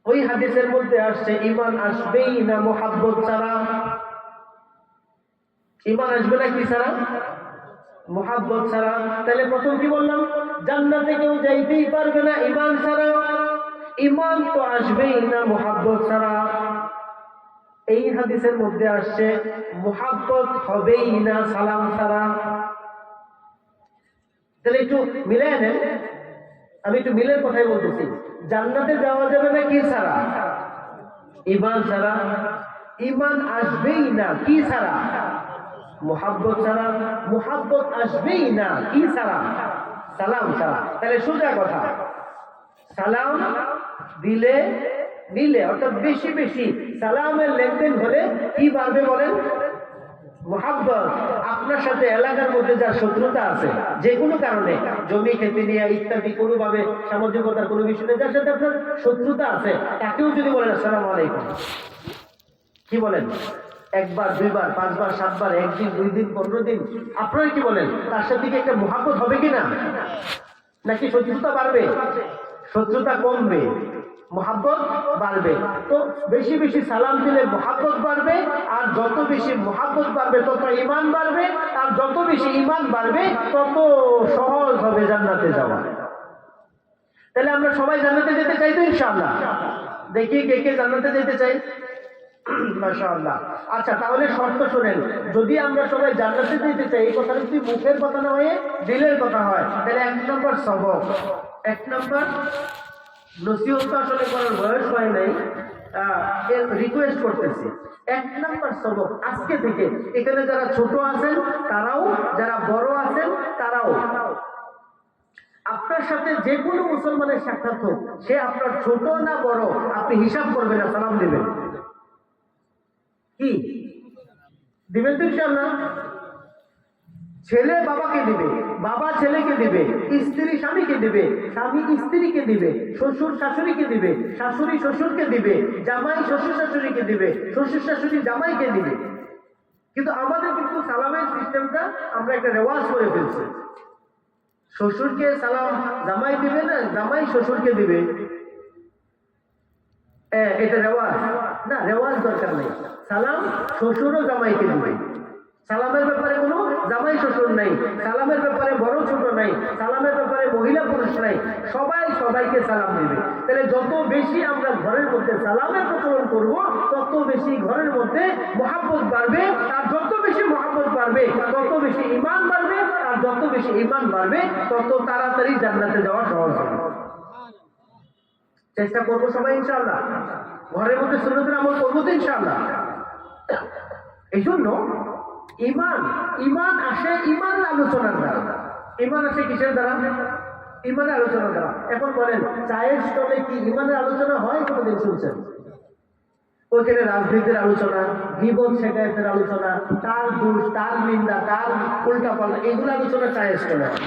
ওই হাদিসের মধ্যে আসছে ঈমান আসবেই না মুহাব্বত ছাড়া। ঈমান আসবে না কি ছাড়া? মুহাব্বত ছাড়া। তাহলে প্রথম কি বললাম? জান্নাতে কেউ যাইতেই পারবে না ঈমান ছাড়া। ঈমান তো আসবেই না মুহাব্বত ছাড়া। এই হাদিসের মধ্যে আসছে মুহাব্বত হবেই না সালাম ছাড়া। তাহলে একটু মিলাই নেন, আমি একটু মিলের কথাই বলতেছি। জান্নাতে যাওয়া যাবে না কি ছাড়া? ঈমান ছাড়া। ঈমান আসবেই না কি ছাড়া? মুহাব্বত ছাড়া। মুহাব্বত আসবেই না কি ছাড়া? সালাম ছাড়া। তাহলে সোজা কথা, সালাম দিলে নিলে অর্থাৎ বেশি বেশি সালামের লেনদেন হলে কি বাড়বে বলেন? মুহাব্বত। আপনার সাথে এলাকার মধ্যে যার শত্রুতা আছে যে কোনো কারণে, জমি খেতে নিয়ে ইত্যাদি কোনোভাবে সামাজিকতার কোনো বিষয়ে যার সাথে আপনার শত্রুতা আছে, তাকেও যদি বলেন আসসালামু আলাইকুম, কি বলেন? একবার, দুইবার, পাঁচবার, সাতবার, একদিন, 2 দিন, 15 দিন, আপনারা কি বলেন? তার সাথে কি একটা মুহাব্বত হবে কিনা? নাকি শত্রুতা বাড়বে? শত্রুতা কমবে, মুহাব্বত বাড়বে। তো বেশি বেশি সালাম দিলে মুহাব্বত বাড়বে, আর যত বেশি মুহাব্বত বাড়বে তত ঈমান বাড়বে, আর যত বেশি ঈমান বাড়বে তত সহজ হবে জান্নাতে যাওয়া। তাহলে আমরা সবাই জান্নাতে যেতে চাই তো ইনশাআল্লাহ? দেখি কে কে জান্নাতে যেতে চাই। মাশাআল্লাহ। আচ্ছা, তাহলে শর্ত শুনেন, যদি আমরা সবাই জান্নাতে যেতে চাই, এই কথাটা যদি মুখের কথা না হয়ে দিলের কথা হয়, তাহলে 1 নম্বর সবক, 1 নম্বর নসিহত আসলে করার বয়স হয় নাই, রিকোয়েস্ট করতেছি। 1 নম্বর সবক আজকে থেকে, এখানে যারা ছোট আছেন তারাও, যারা বড় আছেন তারাও, আপনার সাথে যে কোনো মুসলমানের সাক্ষাৎ হোক, সে আপনার ছোট না বড়, আপনি হিসাব করবেন না, সালাম দিবেন। কি দিবেন তো ইনশাআল্লাহ? ছেলে বাবাকে দিবে, বাবা ছেলেকে দিবে, স্ত্রী স্বামীকে দিবে, স্বামী স্ত্রীকে দিবে, শ্বশুর শাশুড়িকে দিবে, শাশুড়ি শ্বশুরকে দিবে, জামাই শ্বশুর শাশুড়িকে দিবে, শ্বশুর শাশুড়ি জামাইকে দিবে। কিন্তু আমাদের কিন্তু সালামের সিস্টেমটা আমরা একটা রেওয়াজ করে ফেলছি। শ্বশুরকে সালাম জামাই দিবে না, জামাই শ্বশুরকে দিবে, এটা রেওয়াজ না? রেওয়াজ দরকার নেই। সালাম শ্বশুরও জামাইকে দিবে। সালামের ব্যাপারে কোনো জামাই শ্বশুর নাই, সালামের ব্যাপারে বড় ছোট নাই, সালামের ব্যাপারে মহিলা পুরুষ নাই, সবাই সবাইকে সালাম দিবে। তাহলে যত বেশি আমরা ঘরের মধ্যে সালামের প্রচলন করব, তত বেশি ঘরের মধ্যে মুহাব্বত বাড়বে, আর যত বেশি মুহাব্বত বাড়বে তত বেশি ঈমান বাড়বে, আর যত বেশি ঈমান বাড়বে তত তাড়াতাড়ি জান্নাতে যাওয়া সহজ হবে। চেষ্টা করবো সবাই ইনশাআল্লাহ। ঘরের মধ্যে সুন্নতের আমল করবো তো ইনশাআল্লাহ। এই জন্য ঈমান, ঈমান আসে ঈমানের আলোচনার দ্বারা। ঈমান আসে কিসের দ্বারা? ঈমানের আলোচনার দ্বারা। এখন বলেন, চায়ের স্টলে কি ঈমানের আলোচনা হয়? কোনোদিন শুনছেন? ওইখানে রাজনীতির আলোচনা, গীবত শেখায়তের আলোচনা, তার দোষ, তার নিন্দা, তার উল্টা পাল্টা, এগুলো আলোচনা চায়ের স্টলে হয়।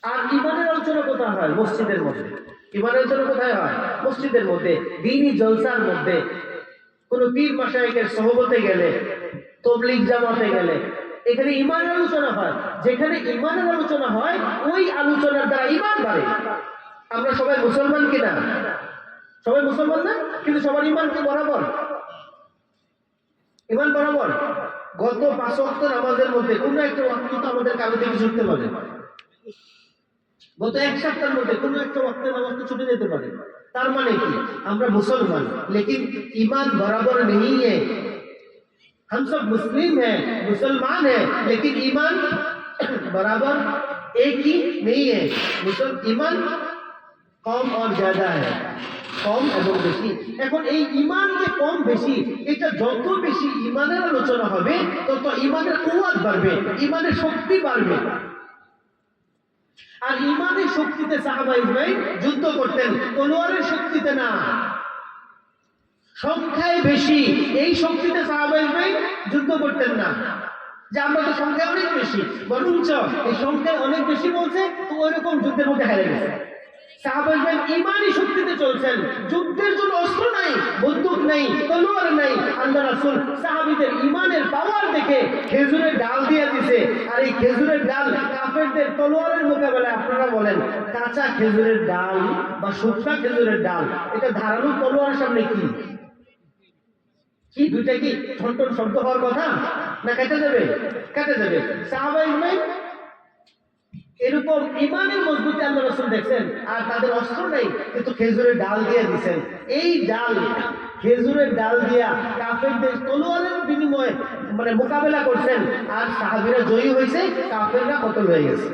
আর ঈমানের আলোচনা কোথায় হয়? মসজিদের মধ্যে। ঈমানের আলোচনা কোথায় হয়? মসজিদের মধ্যে, দ্বীনি জলসার মধ্যে, কোন পীর মাশায়েখের সোহবতে গেলে, তাবলীগ জামাতে গেলে, এখানে ঈমানের আলোচনা হয়। যেখানে ঈমানের আলোচনা হয়, ওই আলোচনার দ্বারা ঈমান বাড়ে। আমরা সবাই মুসলমান কিনা? সবাই মুসলমান না? কিন্তু সবার ঈমান কি বরাবর? ঈমান বরাবর। গত 5 ওয়াক্ত নামাজের মধ্যে কোন একটা ওয়াক্ত তো আমাদের কারো থেকে ছুটতে পারে। গত 1 সপ্তাহের মধ্যে কোন একটা ওয়াক্তের নামাজ তো ছুটে যেতে পারে। তার মানে কি? আমরা মুসলমান, लेकिन ईमान बराबर नहीं है। हम सब मुस्लिम हैं, मुसलमान हैं, लेकिन ईमान बराबर एक ही नहीं है। ईमान कम और ज्यादा है, কম এবং বেশি। এখন এই ঈমান যে কম বেশি, এটা যত বেশি ঈমানের আলোচনা হবে তত ঈমানের কুওয়াত বাড়বে, ঈমানের শক্তি বাড়বে। আর ঈমানের শক্তিতে সাহাবা ইজমাইন যুদ্ধ করতেন, তলোয়ারের শক্তিতে না। সংখ্যায় বেশি, এই শক্তিতে সাহাবা ইজমাইন যুদ্ধ করতেন না, যে আমরা তো সংখ্যায় অনেক বেশি, বরঞ্চ এই সংখ্যায় অনেক বেশি বলছে তো ওইরকম যুদ্ধের মধ্যে হেরে গেছে। সাহাবা ইজমাইন ঈমানি শক্তিতে চলছেন, যুদ্ধের জন্য অস্ত্র নাই, বন্দুক নাই, তলোয়ার নাই। আল্লাহ রাসূল সাহাবীদের ঈমানের পাওয়ার দেখে খেজুরের ডাল দিয়ে দিয়েছে। আর এই খেজুরের ডাল কাফেরদের তলোয়ারের মোকাবেলায়, আপনারা বলেন, কাঁচা খেজুরের ডাল বা শুকনা খেজুরের ডাল, এটা ধারালো তলোয়ারের সামনে কি? কি দুইটা কি ঠনঠন শব্দ হওয়ার কথা না? কেটে যাবে, কেটে যাবে। সাহাবা ইজমাইন এরকম ঈমানের মজবুতি আল্লাহ রাসূল দেখছেন, আর তাদের অস্ত্র নাই, কিন্তু খেজুরের ডাল দিয়ে দিচ্ছেন। এই ডাল, খেজুরের ডাল দিয়া কাফেরদের তলোয়ারের বিনিময়ে মানে মোকাবেলা করছেন, আর সাহাবীরা জয়ী হয়েছে, কাফেররা কতল হয়ে গেছে।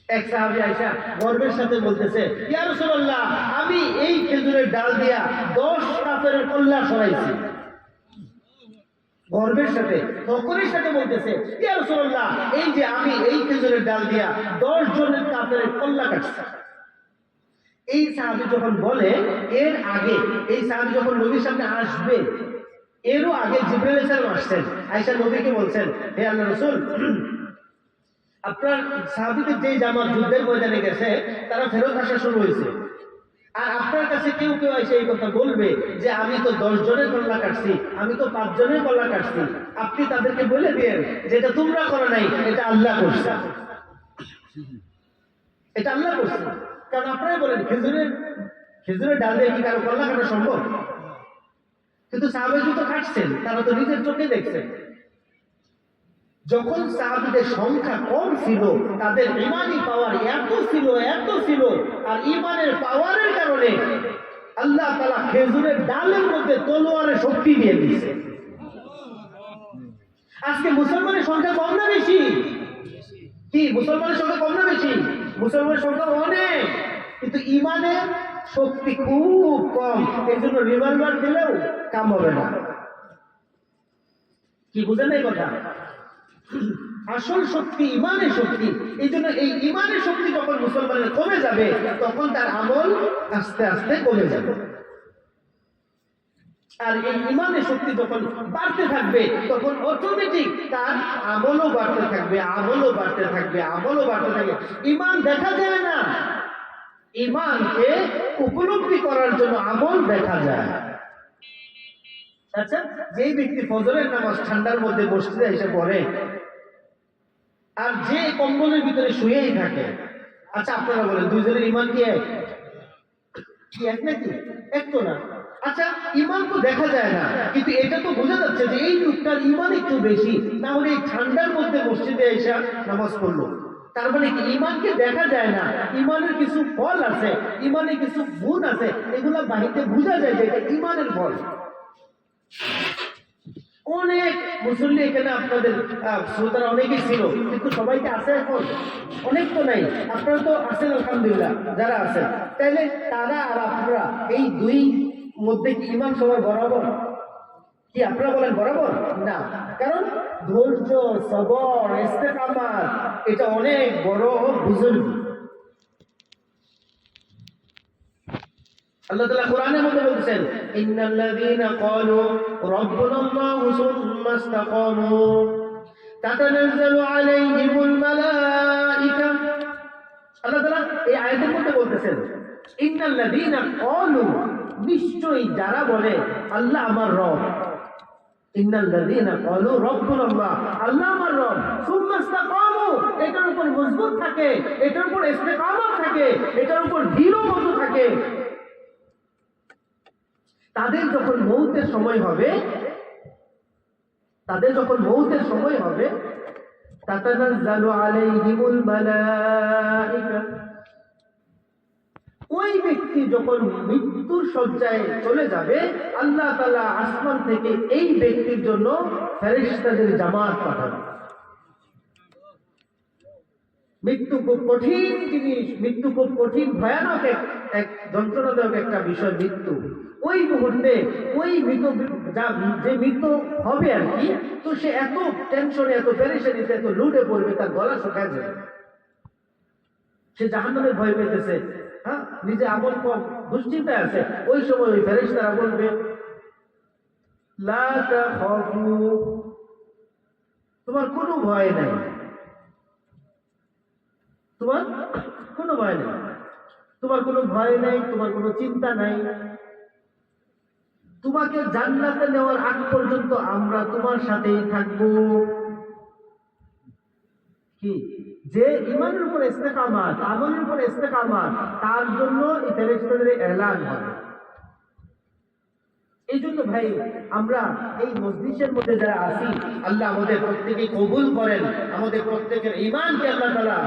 এক সাহাবী আয়েশা গর্বের সাথে বলতেছে, ইয়া রাসূলুল্লাহ, আমি এই খেজুরের ডাল দিয়া 10 কাফেরের কল্লা সরাইছি। গর্বের সাথে ফখরের সাথে বলতেছে, ইয়া রাসূলুল্লাহ, এই যে আমি এই খেজুরের ডাল দিয়া 10 জনের কাফেরের কল্লা কাটছি। এই সাহাবী যখন বলে, এর আগে এই সাহাবী যখন নবীর সামনে আসবে, এরও আগে জিবরাইল আলাইহিস সালাম আসছেন। আয়েশা নবীকে বলছেন, হে আল্লাহর রাসূল, আপনার সাহাবীদের যে জামাত যুদ্ধের ময়দানে গেছে তারা ফেরত আসা শুরু হয়েছে, আর আপনার কাছে কেউ কেউ এসে এই কথা বলবে যে আমি তো 10 জনের কল্লা কাটছি, আমি তো 5 জনের কল্লা কাটছি। আপনি তাদেরকে বলে দিয়েন যেটা তোমরা করো নাই, এটা আল্লাহ করছে, এটা আল্লাহ করছে। কারণ আপনারাই বলেন খেজুরের ডাল দিয়ে কি কারো কল্লা কাটা সম্ভব? কিন্তু সাহাবীরা তো কাটছেন, তারা তো নিজের চোখে দেখছেন। যখন সাহাবীদের সংখ্যা কম ছিল, তাদের ঈমানি পাওয়ার এত ছিল, আর ঈমানের পাওয়ারের কারণে আল্লাহ তাআলা খেজুরের ডালের মধ্যে তলোয়ারের শক্তি দিয়ে দিয়েছে। আজকে মুসলমানের সংখ্যা কম না বেশি? কি মুসলমানের সংখ্যা কম না বেশি? মুসলমানের সংখ্যা অনেক, কিন্তু ঈমানের শক্তি খুব কম। এই জন্য রিভলভার দিলেও কাম হবে না। কি বুঝেন এই কথা? আসল শক্তি ঈমানের শক্তি। এই জন্য এই ঈমানের শক্তি যখন মুসলমানের কমে যাবে, তখন তার আমল আস্তে আস্তে কমে যাবে। আর এই ঈমানের শক্তি যখন বাড়তে থাকবে, তখন অটোমেটিক তার আমলও বাড়তে থাকবে। ঈমান দেখা যায় না, ঈমানকে উপলব্ধি করার জন্য আমল দেখা যায়। আচ্ছা, যে ব্যক্তি ফজরের নামাজ ঠান্ডার মধ্যে মসজিদে এসে পড়ে, আর যে কম্বলের ভিতরে শুয়েই থাকে, আচ্ছা আপনারা বলেন দুইজনের ঈমান কি এক? নাকি? এক তো না। আচ্ছা, ঈমান তো দেখা যায় না, কিন্তু এটা তো বোঝা যাচ্ছে যে এই লোকটার ঈমান একটু বেশি, না হলে এই ঠান্ডার মধ্যে মসজিদে এসে নামাজ পড়লো। তার মানে কি ঈমানকে দেখা যায় না, ঈমানের কিছু ফল আছে, ঈমানের কিছু গুণ আছে, এগুলা বাহিরে বোঝা যায় যে এটা ঈমানের ফল। অনেক মুসল্লি এখানে আপনাদের শ্রোতারা অনেকেই ছিল, কিন্তু সবাইকে আছে এখন? অনেক তো নাই। আপনারা তো আছেন আলহামদুলিল্লাহ, যারা আছেন। তাইলে তারা আর আপনারা এই দুই মধ্যে কি ঈমান সবার বরাবর? কি আপনারা বলেন বরাবর? না, কারণ ধৈর্য, সবর, ইস্তেকামাত এটা অনেক বড় বুজুর্গ। আল্লাহ তাআলা কোরআনের মধ্যে বলছেন, ইন্নাল্লাযীনা ক্বালু রাব্বুনাল্লাহু সুম্মা ইসতাকামু তাতানাজ্জালু আলাইহিমুল মালাঈকা। আল্লাহ তাআলা এই আয়াতের মধ্যে বলতেছেন, ইন্নাল্লাযীনা ক্বালু, নিশ্চয়ই যারা বলে আল্লাহ আমার রব, ইন্নাল্লাযীনা ক্বালু রাব্বুনাল্লাহ, আল্লাহ আমার রব, সুম্মা ইসতাকামু, এটার উপর মজবুত থাকে, এটার উপর ইস্তেকামত থাকে, এটার উপর দৃঢ় থাকে, তাদের যখন মৌতের সময় হবে, তাতানাজ্জালু আলাইহিমুল মালাঈকা, ওই ব্যক্তি যখন মৃত্যুর শয্যায় চলে যাবে, আল্লাহ তাআলা আসমান থেকে এই ব্যক্তির জন্য ফেরেশতাদের জামাত পাঠাবে। মৃত্যু খুব কঠিন জিনিস, মৃত্যু খুব কঠিন, ভয়ানক এক যন্ত্রণাদায়ক একটা বিষয় মৃত্যু। ওই মুহূর্তে ওই যে মৃত হবে আর কি, তো সে এত টেনশনে, এত পেরেশানিতে, এত লুটে পড়বে, তার গলা শুকায় যাবে। সে জাহান্নামের ভয় পেতেছে, হ্যাঁ, নিজে আমল কম, দুশ্চিন্তায় আছে। ওই সময় ওই ফেরেশতারা বলবে, লা তাখাফু, তোমার কোনো ভয় নাই, তোমার কোনো ভয় নাই, তোমার কোনো ভয় নাই, তোমার কোনো চিন্তা নাই। তোমাকে জান্নাতে নেওয়ার আগ পর্যন্ত আমরা তোমার সাথেই থাকবো। কি যে ঈমানের উপর ইস্তেকামাত, আমলের উপর ইস্তেকামাত, তার জন্য এই ফেরেশতাদের এলান হবে। এই জন্য ভাই, আমরা এই মজলিসের মধ্যে যারা আছি, আল্লাহ আমাদের প্রত্যেকে কবুল করেন, আমাদের প্রত্যেকের ঈমানকে আল্লাহ তাআলা,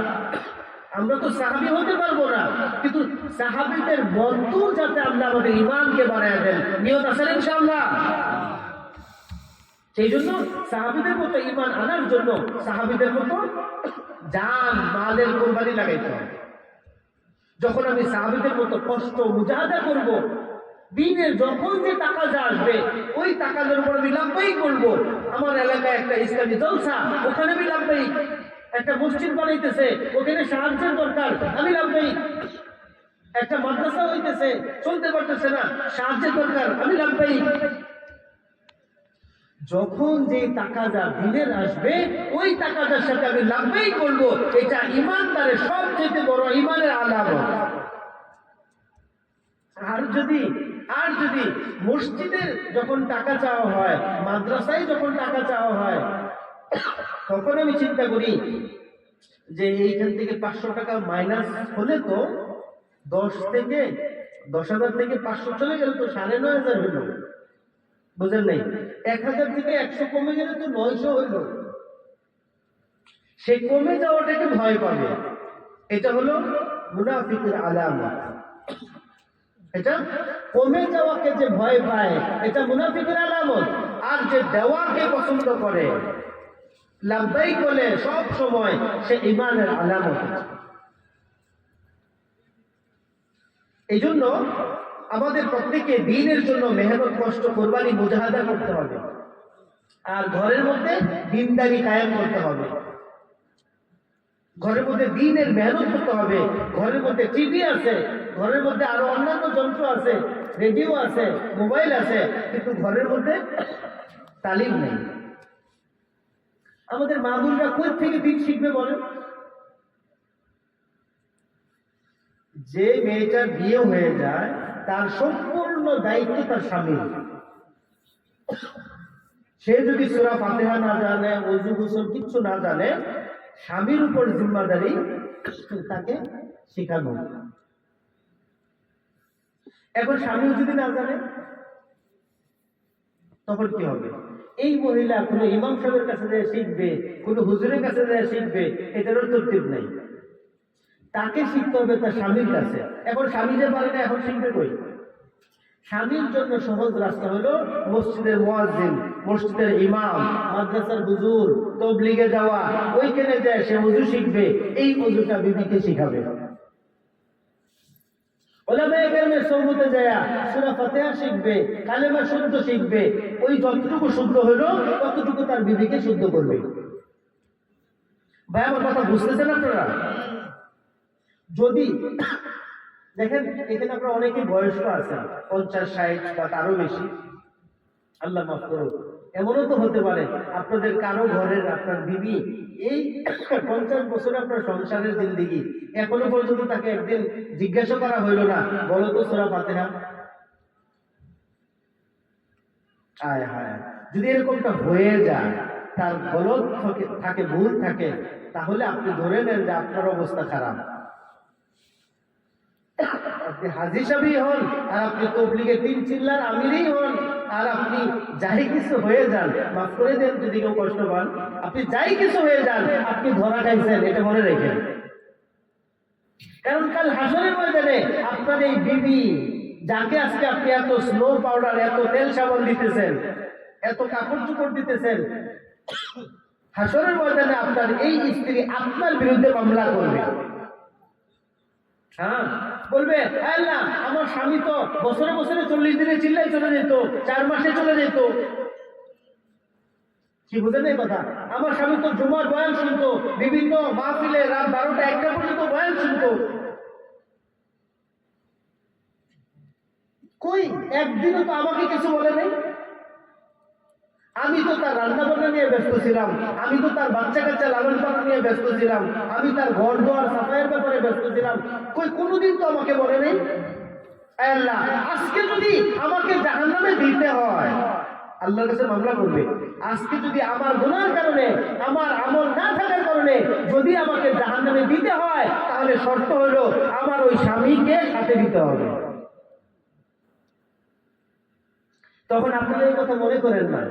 আমরা তো সাহাবী হতে পারবো না, কিন্তু সাহাবীদের মতো যাতে আল্লাহ আমাদের ঈমানকে বাড়ায় দেন, নিয়ত আছে ইনশাআল্লাহ। সেই জন্য সাহাবীদের মতো ঈমান আনার জন্য সাহাবীদের মতো জান মালের কোরবানি লাগাইতে হবে। যখন আমি সাহাবীদের মতো কষ্ট মুজাহাদা করব, দিনের যখন যে টাকা যা আসবে ওই টাকার উপর আমি লাভবাই করবো। আমার এলাকায় একটা ইসলামী জলসা, ওখানে আমি লাভবাই। একটা মসজিদ বানাইতেছে, ওখানে সাহায্যের দরকার, আমি লাভবাই। একটা মাদ্রাসা হইতেছে, চলতে পারতেছে না, সাহায্যের দরকার, আমি লাভবাই। যখন যে টাকা যা দিনের আসবে ওই টাকাটার সাথে আমি লাভবাই করবো। এটা ইমানদারের সবচেয়ে বড় ইমানের আলামত। আর যদি মসজিদের যখন টাকা চাওয়া হয়, মাদ্রাসায় যখন টাকা চাওয়া হয়, তখন আমি চিন্তা করি যে এইখান থেকে 500 টাকা মাইনাস হলে তো 10,000 থেকে 500 চলে গেলে তো 9,500 হইল। বুঝলেন নাই? 1000 থেকে 100 কমে গেলে তো 900 হইল। সে কমে যাওয়াটাকে ভয় পাবে। এটা হলো মুনাফিকের আলামত। এটা কমে যাওয়াকে যে ভয় পায়, এটা মুনাফিকের আলামত। আর যে দেওয়াকে পছন্দ করে, লাভবাই বলে সব সময়, সে ঈমানের আলামত। এই জন্য আমাদের প্রত্যেককে দ্বীনের জন্য মেহনত, কষ্ট, কোরবানি, মুজাহাদা করতে হবে। আর ঘরের মধ্যে দ্বীনদারি কায়েম করতে হবে। ঘরের মধ্যে দ্বীনের মেহনত করতে হবে। ঘরের মধ্যে টিভি আছে, ঘরের মধ্যে আরো অন্যান্য যন্ত্র আছে, রেডিও আছে, মোবাইল আছে, কিন্তু ঘরের মধ্যে তালিম নেই। আমাদের মা বোনরা কই থেকে দ্বীন শিখবে বলেন? যে মেয়েটার বিয়ে হয়ে যায় তার সম্পূর্ণ দায়িত্ব তার স্বামীর। সে যদি সূরা ফাতিহা না জানে, ওযু গোসল কিচ্ছু না জানে, স্বামীর উপর জিম্মাদারি তাকে শেখানো। এখন স্বামীও যদি না জানে তখন কি হবে? এই মহিলা কোনো ইমাম সাহেবের কাছে যায় শিখবে, কোনো হুজুরের কাছে যায় শিখবে, এটারও তরতিব নাই। তাকে শিখতে হবে তার স্বামীর কাছে। এখন স্বামী যে পারে না, এখন শিখবে কই? স্বামীর জন্য সহজ রাস্তা হলো মসজিদের মুয়াজ্জিন, মসজিদের ইমাম, মাদ্রাসার হুজুর, তাবলীগে যাওয়া। ওইখানে যায় সে ওযু শিখবে, এই ওযুটা বিবিকে শিখাবে। উলামায়ে কেরামের সুহবতে যায় সূরা ফাতিহা শিখবে, কালেমা শুদ্ধ শিখবে। ওই যতটুকু শুদ্ধ হলো ততটুকু তার বিবিকে শুদ্ধ করবে। ভাই আমার কথা বুঝতেছেন আপনারা? যদি দেখেন এখানে আপনারা অনেকে বয়স্ক আছেন, 50-60 বা তারও বেশি, আল্লাহ মাফ করুক। এমনও তো হতে পারে আপনাদের কারো ঘরের আপনার বিবি এই 50 বছর আপনার সংসারের জিন্দেগি, এখনো পর্যন্ত তাকে একদিন জিজ্ঞাসা করা হইল না, বলো তো সূরা ফাতিহা। আয় হায়, যদি এরকমটা হয়ে যায়, তার গলত থাকে, ভুল থাকে, তাহলে আপনি ধরে নেন যে আপনার অবস্থা খারাপ। আপনি হাজী সাহেবই হন, আর আপনি তাবলীগে 3 চিল্লার আমিরই হন, আর আপনি যাই কিছু হয়ে যান, মাফ করে দেন যদি কেউ কষ্ট পান, আপনি যাই কিছু হয়ে যান, আপনি ধরা খাইছেন, এটা মনে রেখেন। কারণ কাল হাসরের ময়দানে আপনার এই বিবি, যাকে আজকে আপনি এত স্নো পাউডার, এত তেল সাবান দিতেছেন, এত কাপড় চোপড় দিতেছেন, হাসরের ময়দানে আপনার এই স্ত্রী আপনার বিরুদ্ধে মামলা করবে। হ্যাঁ, বলবে আল্লাহ আমার স্বামী তো বছরে বছরে 40 দিনে চিল্লাই চলে যেত, 4 মাসে চলে যেত। কি বুঝেন এই কথা? আমার স্বামী তো জুমার বয়ান শুনতো, বিভিন্ন মাহফিলে রাত 12টা-1টা পর্যন্ত বয়ান শুনতো। কই একদিনও তো আমাকে কিছু বলে নাই। আমি তো তার রান্না বান্না নিয়ে ব্যস্ত ছিলাম, আমি তো তার বাচ্চা কাচ্চা লালন পালন নিয়ে ব্যস্ত ছিলাম, আমি তার ঘর দোয়ার সাফাইয়ের ব্যাপারে ব্যস্ত ছিলাম। কই কোনোদিন তো আমাকে বলে নেই। আল্লাহ আজকে যদি আমাকে জাহান্নামে দিতে হয়, আল্লাহর কাছে মামলা করবে। আজকে যদি আমার গুনার কারণে, আমার আমল না থাকার কারণে যদি আমাকে জাহান্নামে দিতে হয়, তাহলে শর্ত হলো আমার ওই স্বামীকে সাথে দিতে হবে। তখন আপনারা এই কথা মনে করেন না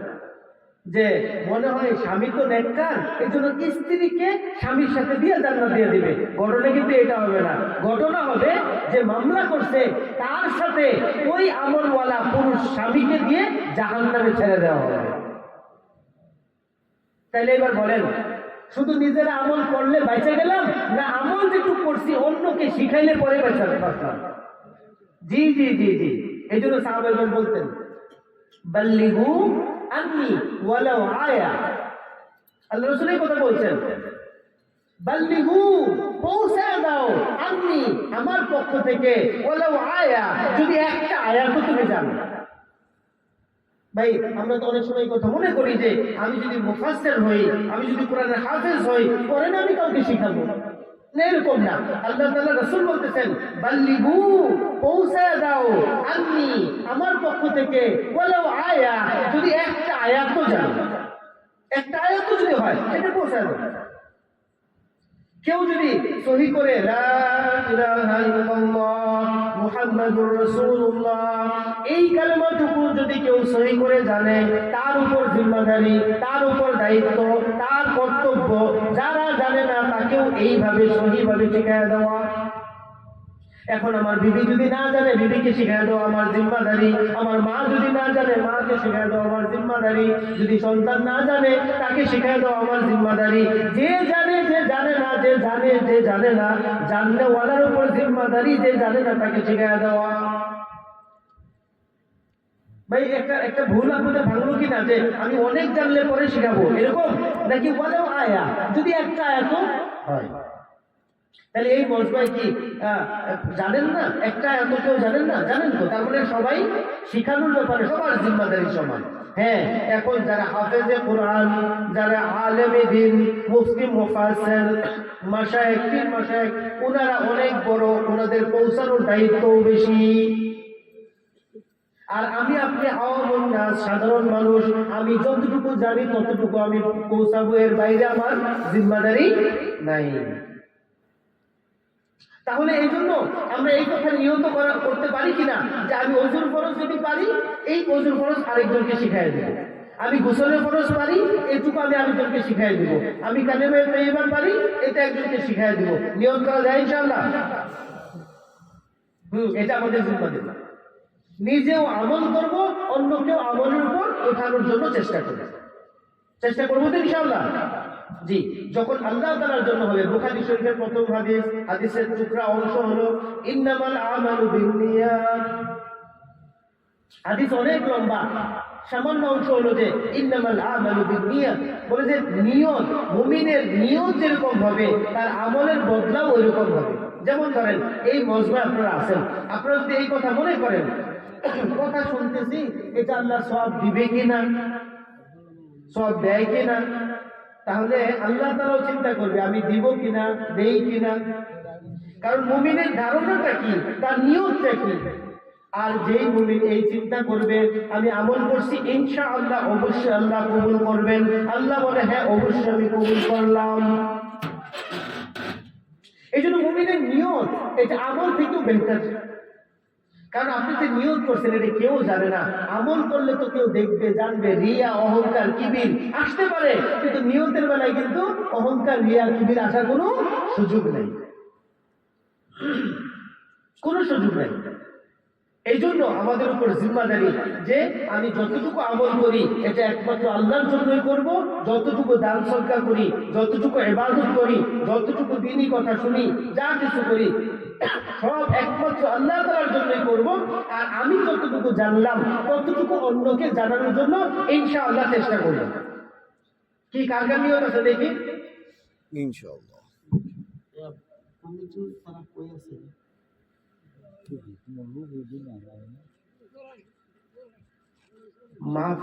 যে মনে হয় স্বামী তো নেককার, এই জন্য স্ত্রীকে স্বামীর সাথে দিয়ে জান্নাত দিয়ে দিবে। ঘটনা কিন্তু এটা হবে না। ঘটনা হবে যে মামলা করছে তার সাথে ওই আমলওয়ালা পুরুষ স্বামীকে দিয়ে জাহান্নামে ছেড়ে দেওয়া হবে। তাইলে এবার বলেন, শুধু নিজেরা আমল করলে বেঁচে গেলাম, না আমল যেটুকু করছি অন্যকে শিখাইলে পরে বেঁচাতে পারতাম? জি জি জি জি। এই জন্য সাহাবাগণ বলতেন, বাল্লিগু আন্নি ওয়ালাউ আয়া। আল্লাহ রাসূল এই কথা বলছেন, বাল্লিগু, পৌঁছে দাও, আন্নি, আমার পক্ষ থেকে, ওয়ালাউ আয়া, যদি একটা আয়াতও তুমি জানো। ভাই আমরা তো অনেক সময় কথা মনে করি যে আমি যদি মুফাসসির হই, আমি যদি কোরআনের হাফেজ হই, পরে না আমি কাউকে শিখাবো না, এরকম না। আল্লাহ তাআলা রাসূল বলতেছেন, বাল্লিগু, পৌঁছে দাও, আন্নি, আমার পক্ষ থেকে, ওয়ালাউ আয়া, যদি একটা আয়াতও জানো, একটা আয়াতও যদি হয় সেটা পৌঁছে দাও। কেউ যদি সহি করে লা ইলাহা ইল্লাল্লাহ মুহাম্মাদুর রাসূলুল্লাহ, এই কালেমাটুকু যদি কেউ সহি করে জানে, তার উপর জিম্মাদারি, তার উপর দায়িত্ব, তার কর্তব্য, যারা জানে না তাকেও এইভাবে সহিভাবে শিখিয়ে দেওয়া। এখন আমার বিবি যদি না জানে, বিবিকে শিখিয়ে দেওয়া আমার জিম্মাদারি। আমার মা যদি না জানে, মাকে শিখিয়ে দেওয়া আমার জিম্মাদারি। যদি সন্তান না জানে, তাকে শিখিয়ে দেওয়া আমার জিম্মাদারি। যে জানে, যে জানে না, যে জানে, যে জানে না, জাননেওয়ালার উপর জিম্মাদারি, যে জানে না তাকে শিখিয়ে দেওয়া। ভাই একটা ভুল আপনাদের ভাঙলো কিনা যে আমি অনেক জানলে পরে শিখাবো, এরকম নাকি? বলেও আয়া, যদি একটা আয়াত হয়, তাহলে এই মজবাই কি জানেন না? একটা এত কেউ জানেন না? জানেন তো, তার মানে সবাই শিখানোর ব্যাপারে সবার জিম্মাদারি সমান। হ্যাঁ, এখন যারা হাফেজে কোরআন, যারা আলেমে দ্বীন, মুফতি মুফাসসির, মাশায়েখ, পীর মাশায়েখ, ওনারা অনেক বড়, ওনাদের পৌঁছানোর দায়িত্বও বেশি। আর আমি আপনি আওয়ামুন নাস, সাধারণ মানুষ, আমি যতটুকু জানি ততটুকু আমি পৌঁছাবো, এর বাইরে আমার জিম্মাদারি নাই। তাহলে এই জন্য আমরা এই কথা নিয়ত করতে পারি কিনা যে আমি ওযুর ফরজ যদি পারি, এই ওযুর ফরজ আরেকজনকে শিখাই দেব। আমি গোসলের ফরজ পারি, এইটুকু আমি আরেকজনকে শিখাই দেব। আমি কালেমে তাইয়্যিবা পারি, এটা একজনকে শিখাই দেব। নিয়ত করা যায় ইনশাআল্লাহ? এটা আমাদের জিম্মাদারি। নিজেও আমল করব, অন্যকেও আমলের উপর ওঠানোর জন্য চেষ্টা করব। চেষ্টা করবো তো ইনশাআল্লাহ? জি। যখন আল্লাহ তাআলার জন্য হবে, বুখারী শরীফের প্রথম হাদিস, হাদিসের টুকরা অংশ হলো ইন্নামাল আমালু বিন্নিয়াত। হাদিস অনেক লম্বা, সামান্য অংশ হলো যে ইন্নামাল আমালু বিন্নিয়াত, বলে যে নিয়ত, মুমিনের নিয়ত যেরকম হবে তার আমলের বদলাও ওইরকম হবে। যেমন ধরেন এই মজমা আপনারা আছেন, আপনারা যদি এই কথা মনে করেন, কথা শুনতেছি, এটা আল্লাহ সওয়াব দিবে কিনা, সওয়াব দেয় কিনা, তাহলে আল্লাহ তাআলাও চিন্তা করবে আমি দিব কিনা, দেই কিনা। কারণ মুমিনের ধারণাটা কি, তার নিয়তটা কি। আর যেই মুমিন এই চিন্তা করবে আমি আমল করছি ইনশাআল্লাহ, অবশ্যই আল্লাহ কবুল করবেন, আল্লাহ বলে হ্যাঁ অবশ্যই আমি কবুল করলাম। এই জন্য মুমিনের নিয়ত এটা আমল থেকেও বেহতর। কারণ আপনি যে নিয়ত করছেন এটা কেউ জানে না। আমল করলে তো কেউ দেখবে, জানবে। রিয়া, অহংকার, কিবির আসতে পারে, কিন্তু নিয়তের বেলায় কিন্তু অহংকার, রিয়া, কিবির আসার কোনো সুযোগ নেই, কোনো সুযোগ নেই। এই জন্য আমাদের উপর জিম্মাদারি যে আমি যতটুকু আমল করি এটা একমাত্র আল্লাহর জন্যই করব। যতটুকু দান সদকা করি, যতটুকু ইবাদত করি, যতটুকু দ্বীনি কথা শুনি, যা কিছু করি সব একমাত্র আল্লাহ তাআলার জন্যই করব। আর আমি যতটুকু জানলাম ততটুকু অন্যকে জানানোর জন্য ইনশাআল্লাহ চেষ্টা করব। কি কার কার নিয়ত আছে দেখি? ইনশাআল্লাহ। মাফ